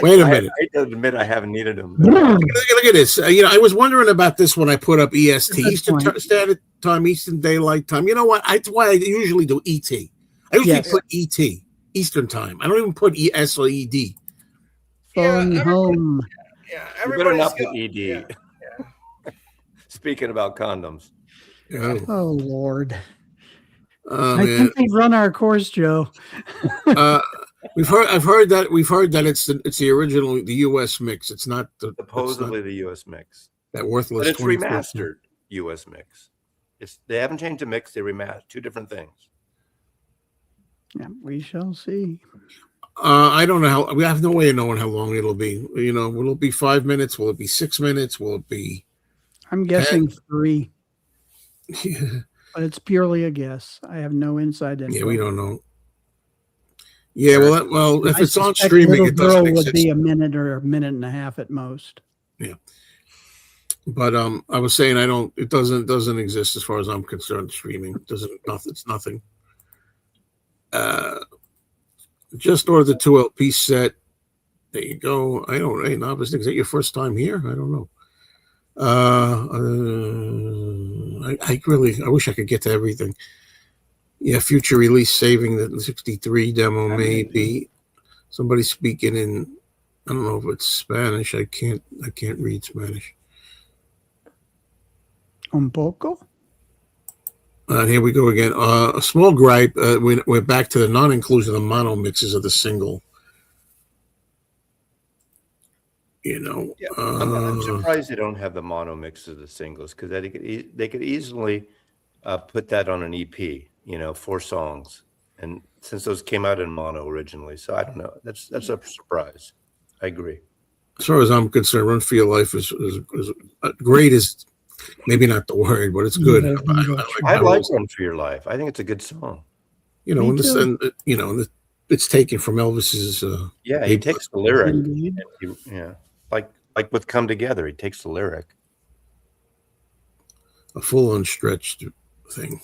Wait a minute. I hate to admit I haven't needed them. Look at this. I was wondering about this when I put up EST, Good Eastern point. Standard Time, Eastern Daylight Time. You know what? That's why I usually do ET. I usually Yes. put ET, Eastern Time. I don't even put ES or ED. Phone Yeah, home. Yeah, You better everybody's not got, put ED. yeah. Speaking about condoms. Oh, Oh, Lord. oh, I man. think they've run our course, Joe. I've heard that it's the original, the U.S. mix. It's not Supposedly the U.S. mix. that worthless. But it's 2014. remastered U.S. mix. They haven't changed the mix. They remastered two different things. Yeah, we shall see. I don't know how. We have no way of knowing how long it'll be. Will it be 5 minutes? Will it be 6 minutes? Will it be? I'm guessing 3, Yeah, but it's purely a guess. I have no inside info. we don't know. Yeah, well, if I it's on suspect streaming, Little it doesn't Girl would exist. be a minute or a minute and a half at most. But I was saying it doesn't exist as far as I'm concerned. Streaming it's nothing. Just ordered the 2 LP set. There you go. Hey, novice, is that your first time here? I don't know. I wish I could get to everything. Yeah, future release saving the 63 demo, maybe. Somebody speaking in, I don't know if it's Spanish. I can't read Spanish. Un poco? Here we go again. A small gripe. We're back to the non-inclusion of the mono mixes of the single. I'm surprised they don't have the mono mix of the singles because they could easily put that on an EP. 4 songs, and since those came out in mono originally, so I don't know. That's a surprise. I agree. As far as I'm concerned, "Run for Your Life" is great. Is maybe not the word, but it's good. I like "Run for Your Life." I think it's a good song. It's taken from Elvis's. Yeah, he takes the lyric. Indeed. Like with "Come Together," he takes the lyric. A full unstretched thing.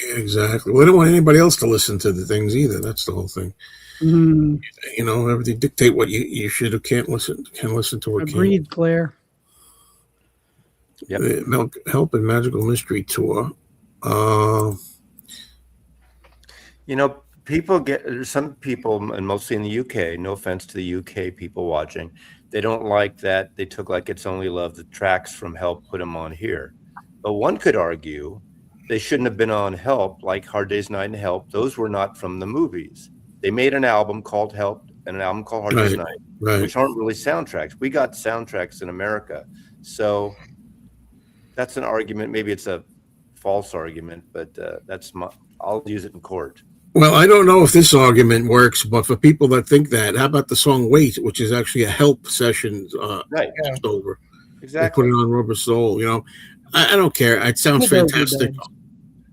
Yeah, exactly. We don't want anybody else to listen to the things either. That's the whole thing. Mm, Everything dictate what you should or can't listen. Can listen to or can't. agreed, Claire. Yep. The Help and Magical Mystery Tour. There's some people, and mostly in the UK, no offense to the UK people watching, they don't like that they took Like It's Only Love, the tracks from Help, put them on here. But one could argue they shouldn't have been on Help, like Hard Day's Night and Help. Those were not from the movies. They made an album called Help and an album called Hard Day's Night, Right. which aren't really soundtracks. We got soundtracks in America. So that's an argument. Maybe it's a false argument, but I'll use it in court. Well, I don't know if this argument works, but for people that think that, how about the song "Wait," which is actually a Help session Right. just over. Exactly. They put it on Rubber Soul. I don't care. It sounds fantastic.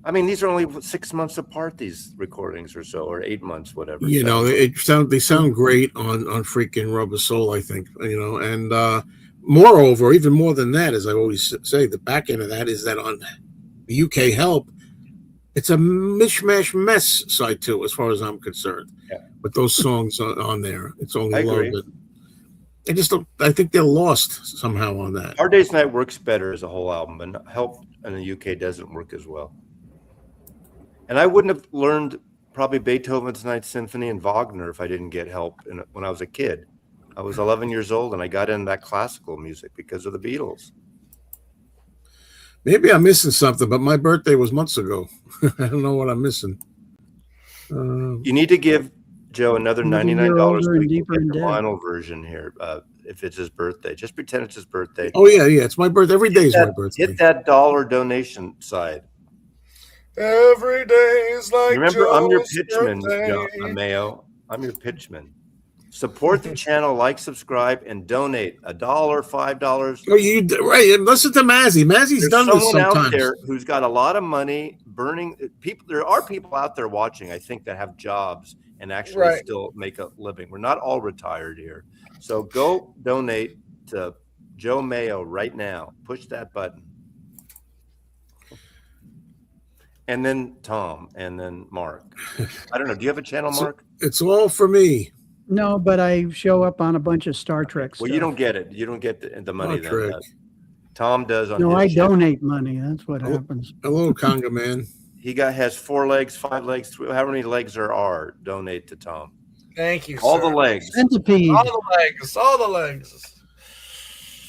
I mean, these are only 6 months apart, these recordings or so, or 8 months, whatever. They sound great on freaking Rubber Soul, I think. And moreover, even more than that, as I always say, the back end of that is that on the UK Help, it's a mishmash mess side too, as far as I'm concerned. Yeah. But those songs on there, it's only I love. agree. I just don't. I think they're lost somehow on that. Hard Day's Night works better as a whole album, and Help in the UK doesn't work as well. And I wouldn't have learned probably Beethoven's Ninth Symphony and Wagner if I didn't get Help when I was a kid. I was 11 years old, and I got into that classical music because of the Beatles. Maybe I'm missing something, but my birthday was months ago. I don't know what I'm missing. You need to give Joe another $99 older so and we can deeper get in the debt. vinyl version here. If it's his birthday, just pretend it's his birthday. Oh yeah, it's my birthday. Every day is my birthday. Hit that dollar donation side. Every day is like Remember, I'm your Joe's pitchman, birthday. Mayo. I'm your pitchman. Support the channel, like, subscribe, and donate $1, $5. Oh, right? And listen to Mazzy. Mazzy's There's done this someone out sometimes. there who's got a lot of money burning. People, there are people out there watching, I think, that have jobs and actually still make a living. We're not all retired here. So go donate to Joe Mayo right now. Push that button. And then Tom, and then Mark. I don't know. Do you have a channel, Mark? It's all for me. No, but I show up on a bunch of Star Trek stuff. Well, you don't get it. You don't get the money then. Tom does on No, his I channel. donate money. That's what happens. Hello, Conga man. He has 4 legs, 5 legs, however many legs there are. Donate to Tom. Thank you, All sir. the legs. Centipede. All the legs. All the legs.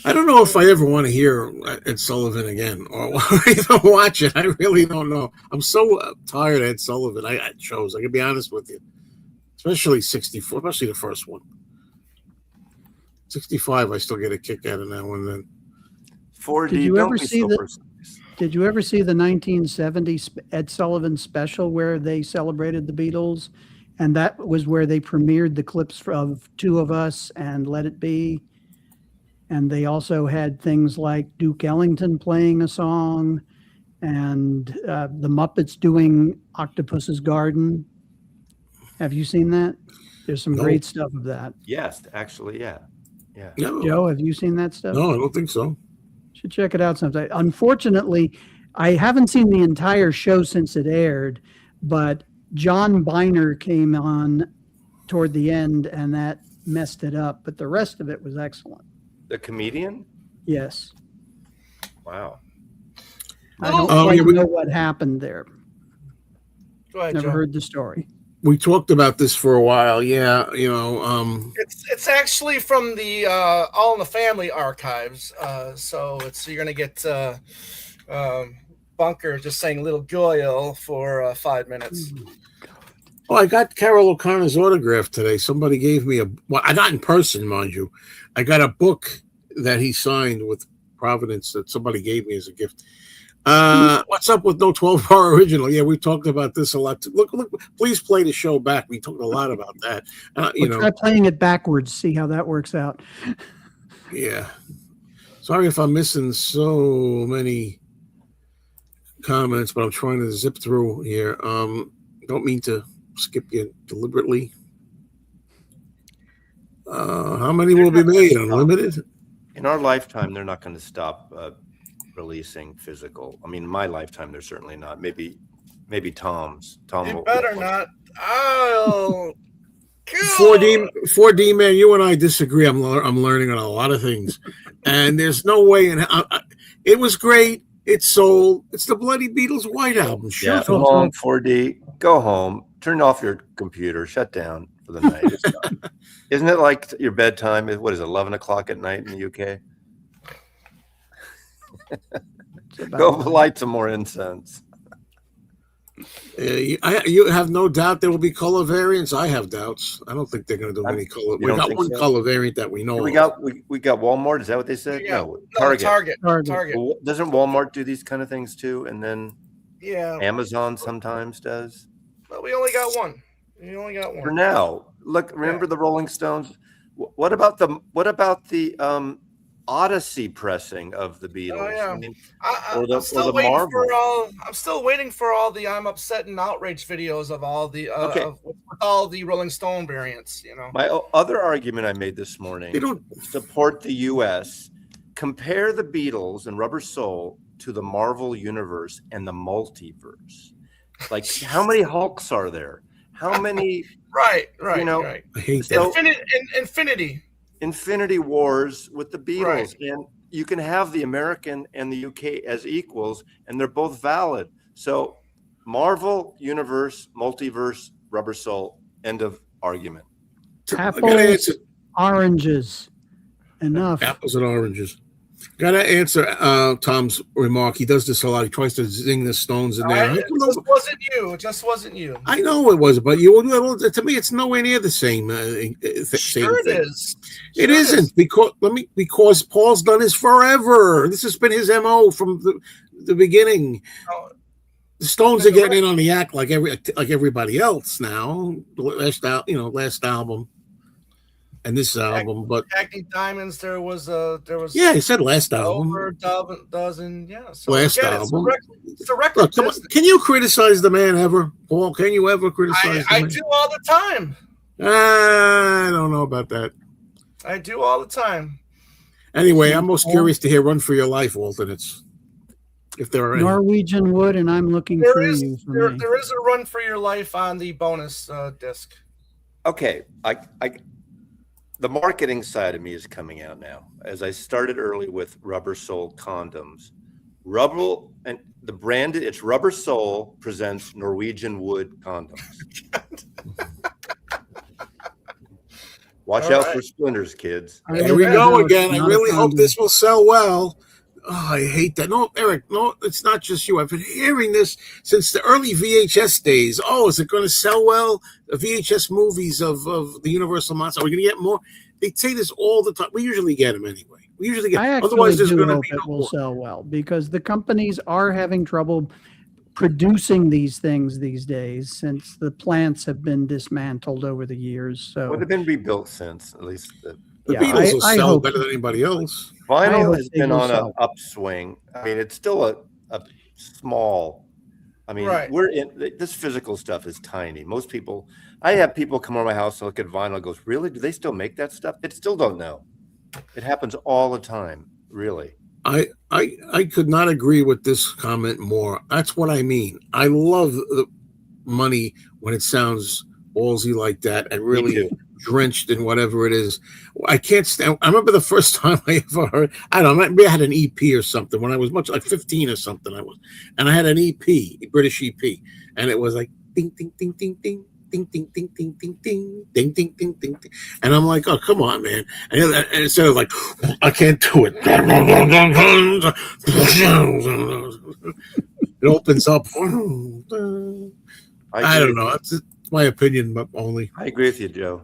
I don't know if I ever want to hear Ed Sullivan again or even watch it. I really don't know. I'm so tired of Ed Sullivan. I chose. I can be honest with you, especially 64, especially the first one. 65, I still get a kick out of now and then. 4D. Did you don't ever be see so the? precise. Did you ever see the 1970 Ed Sullivan special where they celebrated the Beatles, and that was where they premiered the clips of Two of Us and Let It Be, and they also had things like Duke Ellington playing a song, and the Muppets doing Octopus's Garden. Have you seen that? There's some great stuff of that. Yes, actually, yeah. No. Joe, have you seen that stuff? No, I don't think so. Should check it out sometime. Unfortunately, I haven't seen the entire show since it aired, but John Biner came on toward the end and that messed it up, but the rest of it was excellent. The comedian? Yes. Wow. I don't quite know what happened there. Go ahead, Never Joe. heard the story. We talked about this for a while. Yeah, you know. It's actually from the All in the Family archives. So you're gonna get Bunker just saying "Little Goyle" for 5 minutes. Oh, I got Carol O'Connor's autograph today. Somebody gave me not in person, mind you. I got a book that he signed with Providence that somebody gave me as a gift. What's up with no 12-bar original? Yeah, we talked about this a lot. Look, please play the show back. We talked a lot about that. Try playing it backwards, see how that works out. Yeah. Sorry if I'm missing so many comments, but I'm trying to zip through here. Don't mean to skip you deliberately. How many will be made? Unlimited? In our lifetime, they're not going to stop releasing physical. I mean, in my lifetime, they're certainly not. Maybe Tom's. Tom You will better not. I'll kill. 4D man, you and I disagree. I'm learning on a lot of things, and there's no way. It was great. It sold. It's the Bloody Beatles White Album. Yeah, go home, 4D. Go home. Turn off your computer. Shut down for the night. It's done. Isn't it like your bedtime? What is it, 11 o'clock at night in the UK? Go light some more incense. You have no doubt there will be color variants. I have doubts. I don't think they're going to do any color. We got one color variant that we know. We got Walmart. Is that what they said? Yeah. No, Target. Well, doesn't Walmart do these kind of things too? And then Amazon sometimes does. But we only got one. For now. Look, remember the Rolling Stones? What about the Odyssey pressing of the Beatles? Oh, yeah. I mean, I'm still waiting for all the I'm upset and outraged videos of all the with all the Rolling Stone variants. You know, my other argument I made this morning: they don't support the U.S. Compare the Beatles and Rubber Soul to the Marvel universe and the multiverse. Like, how many Hulks are there? How many? Right. I hate that. Infinity Wars with the Beatles, and you can have the American and the UK as equals, and they're both valid. So, Marvel universe, multiverse, Rubber Soul. End of argument. Apples, oranges, enough. Apples and oranges. Gotta answer Tom's remark. He does this a lot. He tries to zing the Stones in there. It just wasn't you. I know it wasn't, but to me, it's nowhere near the same. Sure, it is. It isn't because Paul's done this forever. This has been his MO from the beginning. The Stones are getting in on the act like everybody else now. Last album. and this album, but Acting Diamonds, there was yeah, he said last album. over a dozen. Yeah. So Last again, album. It's a record. Look, come on. Can you criticize the man ever, Paul? Can you ever criticize the I man? do all the time. I don't know about that. I do all the time. Anyway, I'm most curious to hear "Run for Your Life" alternates, if there are any. Norwegian Wood, and I'm looking There for is you. For me. there is a Run for Your Life on the bonus disc. Okay, the marketing side of me is coming out now. As I started early with Rubber Soul condoms, and the brand, it's Rubber Soul presents Norwegian Wood condoms. Watch All out right. for splinters, kids. Here we go again. I really hope this will sell well. Oh, I hate that. No, Eric, no, it's not just you. I've been hearing this since the early VHS days. Oh, is it going to sell well? The VHS movies of the Universal Monster. Are we going to get more? They say this all the time. We usually get them anyway. We usually get. I actually Otherwise, there's do going to hope be it no will more. sell well because the companies are having trouble producing these things these days since the plants have been dismantled over the years. So Well, they've been rebuilt since, at least. The Yeah, Beatles will I sell hope- better than anybody else. I Vinyl hope has they been will on an sell. upswing. I mean, it's still a small. I mean, Right. this physical stuff is tiny. Most people, I have people come over my house and look at vinyl and goes, really? Do they still make that stuff? It still don't know. It happens all the time, really. I could not agree with this comment more. That's what I mean. I love the money when it sounds ballsy like that and really drenched in whatever it is. I can't stand. I remember the first time I ever heard. I don't know. Maybe I had an EP or something when I was much like 15 or something. And I had an EP, a British EP, and it was like ding ding ding ding ding. Ding ding ding ding ding ding ding ding ding ding ding, and I'm like, oh come on, man! And instead of like, I can't do it. It opens up. I don't know. It's my opinion, but only. I agree with you, Joe.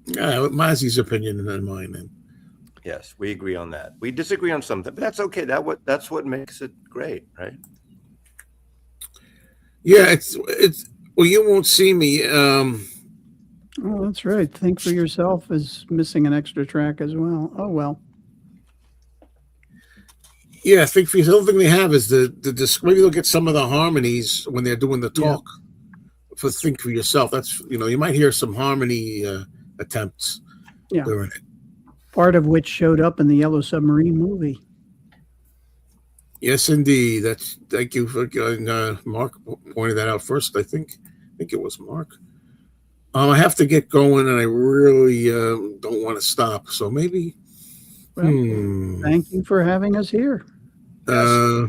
Yeah, Mazzy's opinion and mine. Then. Yes, we agree on that. We disagree on something, but that's okay. That's what makes it great, right? Yeah, it's. Well, you won't see me. Oh, that's right. Think for Yourself is missing an extra track as well. Oh well. Yeah, I think the only thing they have is the disc. Maybe they'll get some of the harmonies when they're doing the talk. For Think for Yourself, that's you might hear some harmony attempts. Yeah. During it. Part of which showed up in the Yellow Submarine movie. Yes, indeed. Thank you for Mark pointed that out first. I think it was Mark. I have to get going, and I really don't want to stop. So maybe. Well, thank you for having us here. I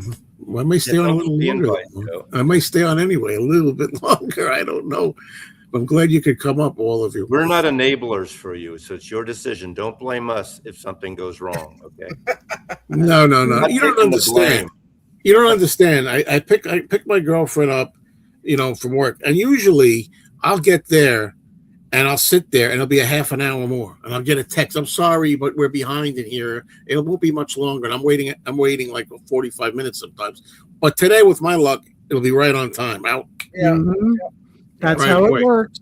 may stay on a little longer. I may stay on anyway, a little bit longer. I don't know. I'm glad you could come up, all of you. We're not enablers for you, so it's your decision. Don't blame us if something goes wrong, okay? No. You don't understand. You don't understand. I pick my girlfriend up, from work, and usually I'll get there and I'll sit there and it'll be a half an hour more, and I'll get a text. I'm sorry, but we're behind in here. It won't be much longer. And I'm waiting like 45 minutes sometimes. But today, with my luck, it'll be right on time. Out. Yeah. Mm-hmm. That's right, how it wait. works.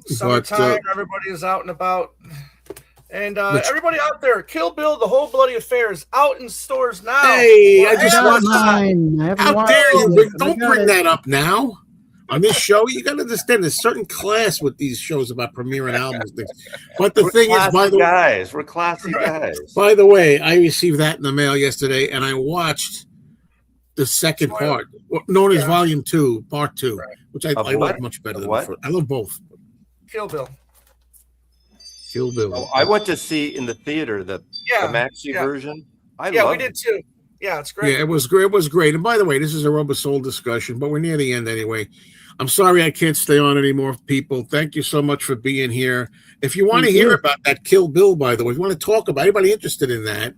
Summertime, everybody is out and about. And everybody out there, Kill Bill, The Whole Bloody Affair is out in stores now. Hey, I just got watched mine. I haven't How watched dare you? it, but I Don't got bring it. that up now. On this show, you got to understand there's certain class with these shows about premiering albums. Things. But the thing is, by the way, we're classy guys. by the way, I received that in the mail yesterday, and I watched the second part, known as Volume 2, Part 2, which I like much better than the first. I love both. Kill Bill. Kill Bill. Oh, I went to see in the theater the maxi version. We did too. Yeah, it's great. Yeah, it was great. It was great. And by the way, this is a Rubber Soul discussion, but we're near the end anyway. I'm sorry I can't stay on anymore, people. Thank you so much for being here. If you want to hear about that Kill Bill, by the way, if you want to talk about anybody interested in that,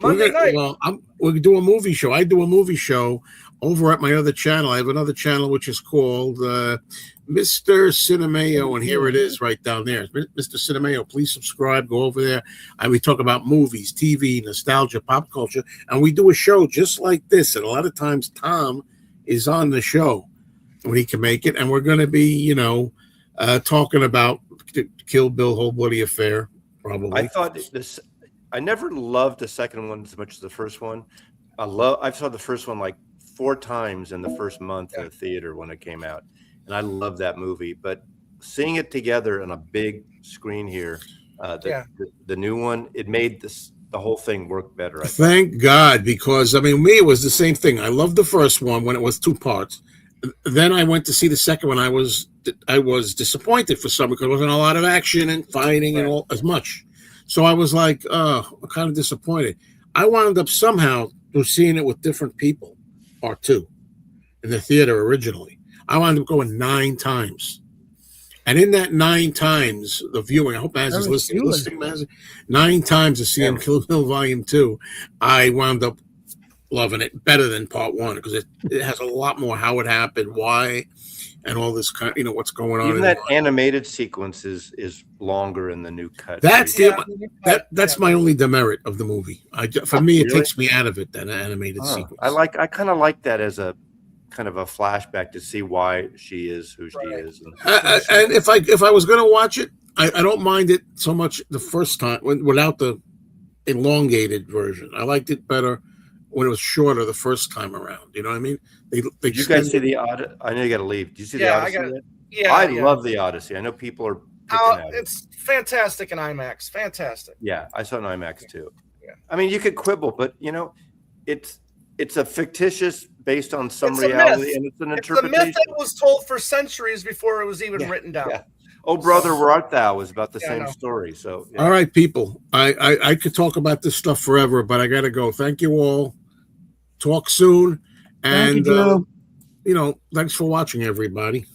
Monday night. Well, we'll do a movie show. I do a movie show over at my other channel. I have another channel which is called Mr. Cinemeo, and here it is right down there. Mr. Cinemeo, please subscribe. Go over there. We talk about movies, TV, nostalgia, pop culture, and we do a show just like this. And a lot of times Tom is on the show when he can make it, and we're going to be, talking about Kill Bill, Whole Bloody Affair, probably. I thought this. I never loved the second one as much as the first one. I saw the first one like 4 times in the first month in the theater when it came out, and I love that movie. But seeing it together on a big screen here, the new one, it made the whole thing work better. Thank God, because I mean, me, it was the same thing. I loved the first one when it was 2 parts. Then I went to see the second one. I was disappointed for some because there wasn't a lot of action and fighting and all as much. So I was like, kind of disappointed. I wound up somehow seeing it with different people, part 2, in the theater originally. I wound up going 9 times. And in that 9 times, the viewing, I hope Maz is listening, Maz, 9 times to see Kill Bill Volume 2, I wound up loving it better than part 1 because it has a lot more how it happened, why, and all this kind of, what's going on. Even that animated sequence is longer in the new cut. That's my only demerit of the movie. For me, it takes me out of it, that animated sequence. I kind of like that as a kind of a flashback to see why she is who she is. And if I was going to watch it, I don't mind it so much the first time without the elongated version. I liked it better when it was shorter the first time around. You know what I mean? Did you guys see the Odyssey? I know you got to leave. Did you see the Odyssey? I love the Odyssey. I know people are. It's fantastic in IMAX. Fantastic. Yeah, I saw it in IMAX too. Yeah. I mean, you could quibble, but it's a fictitious based on some reality, and it's an interpretation. It's a myth that was told for centuries before it was even written down. Yeah. Oh, Brother, Where Art Thou was about the same story. So, all right, people, I could talk about this stuff forever, but I got to go. Thank you all. Talk soon, and Thank you, Joe. thanks for watching, everybody.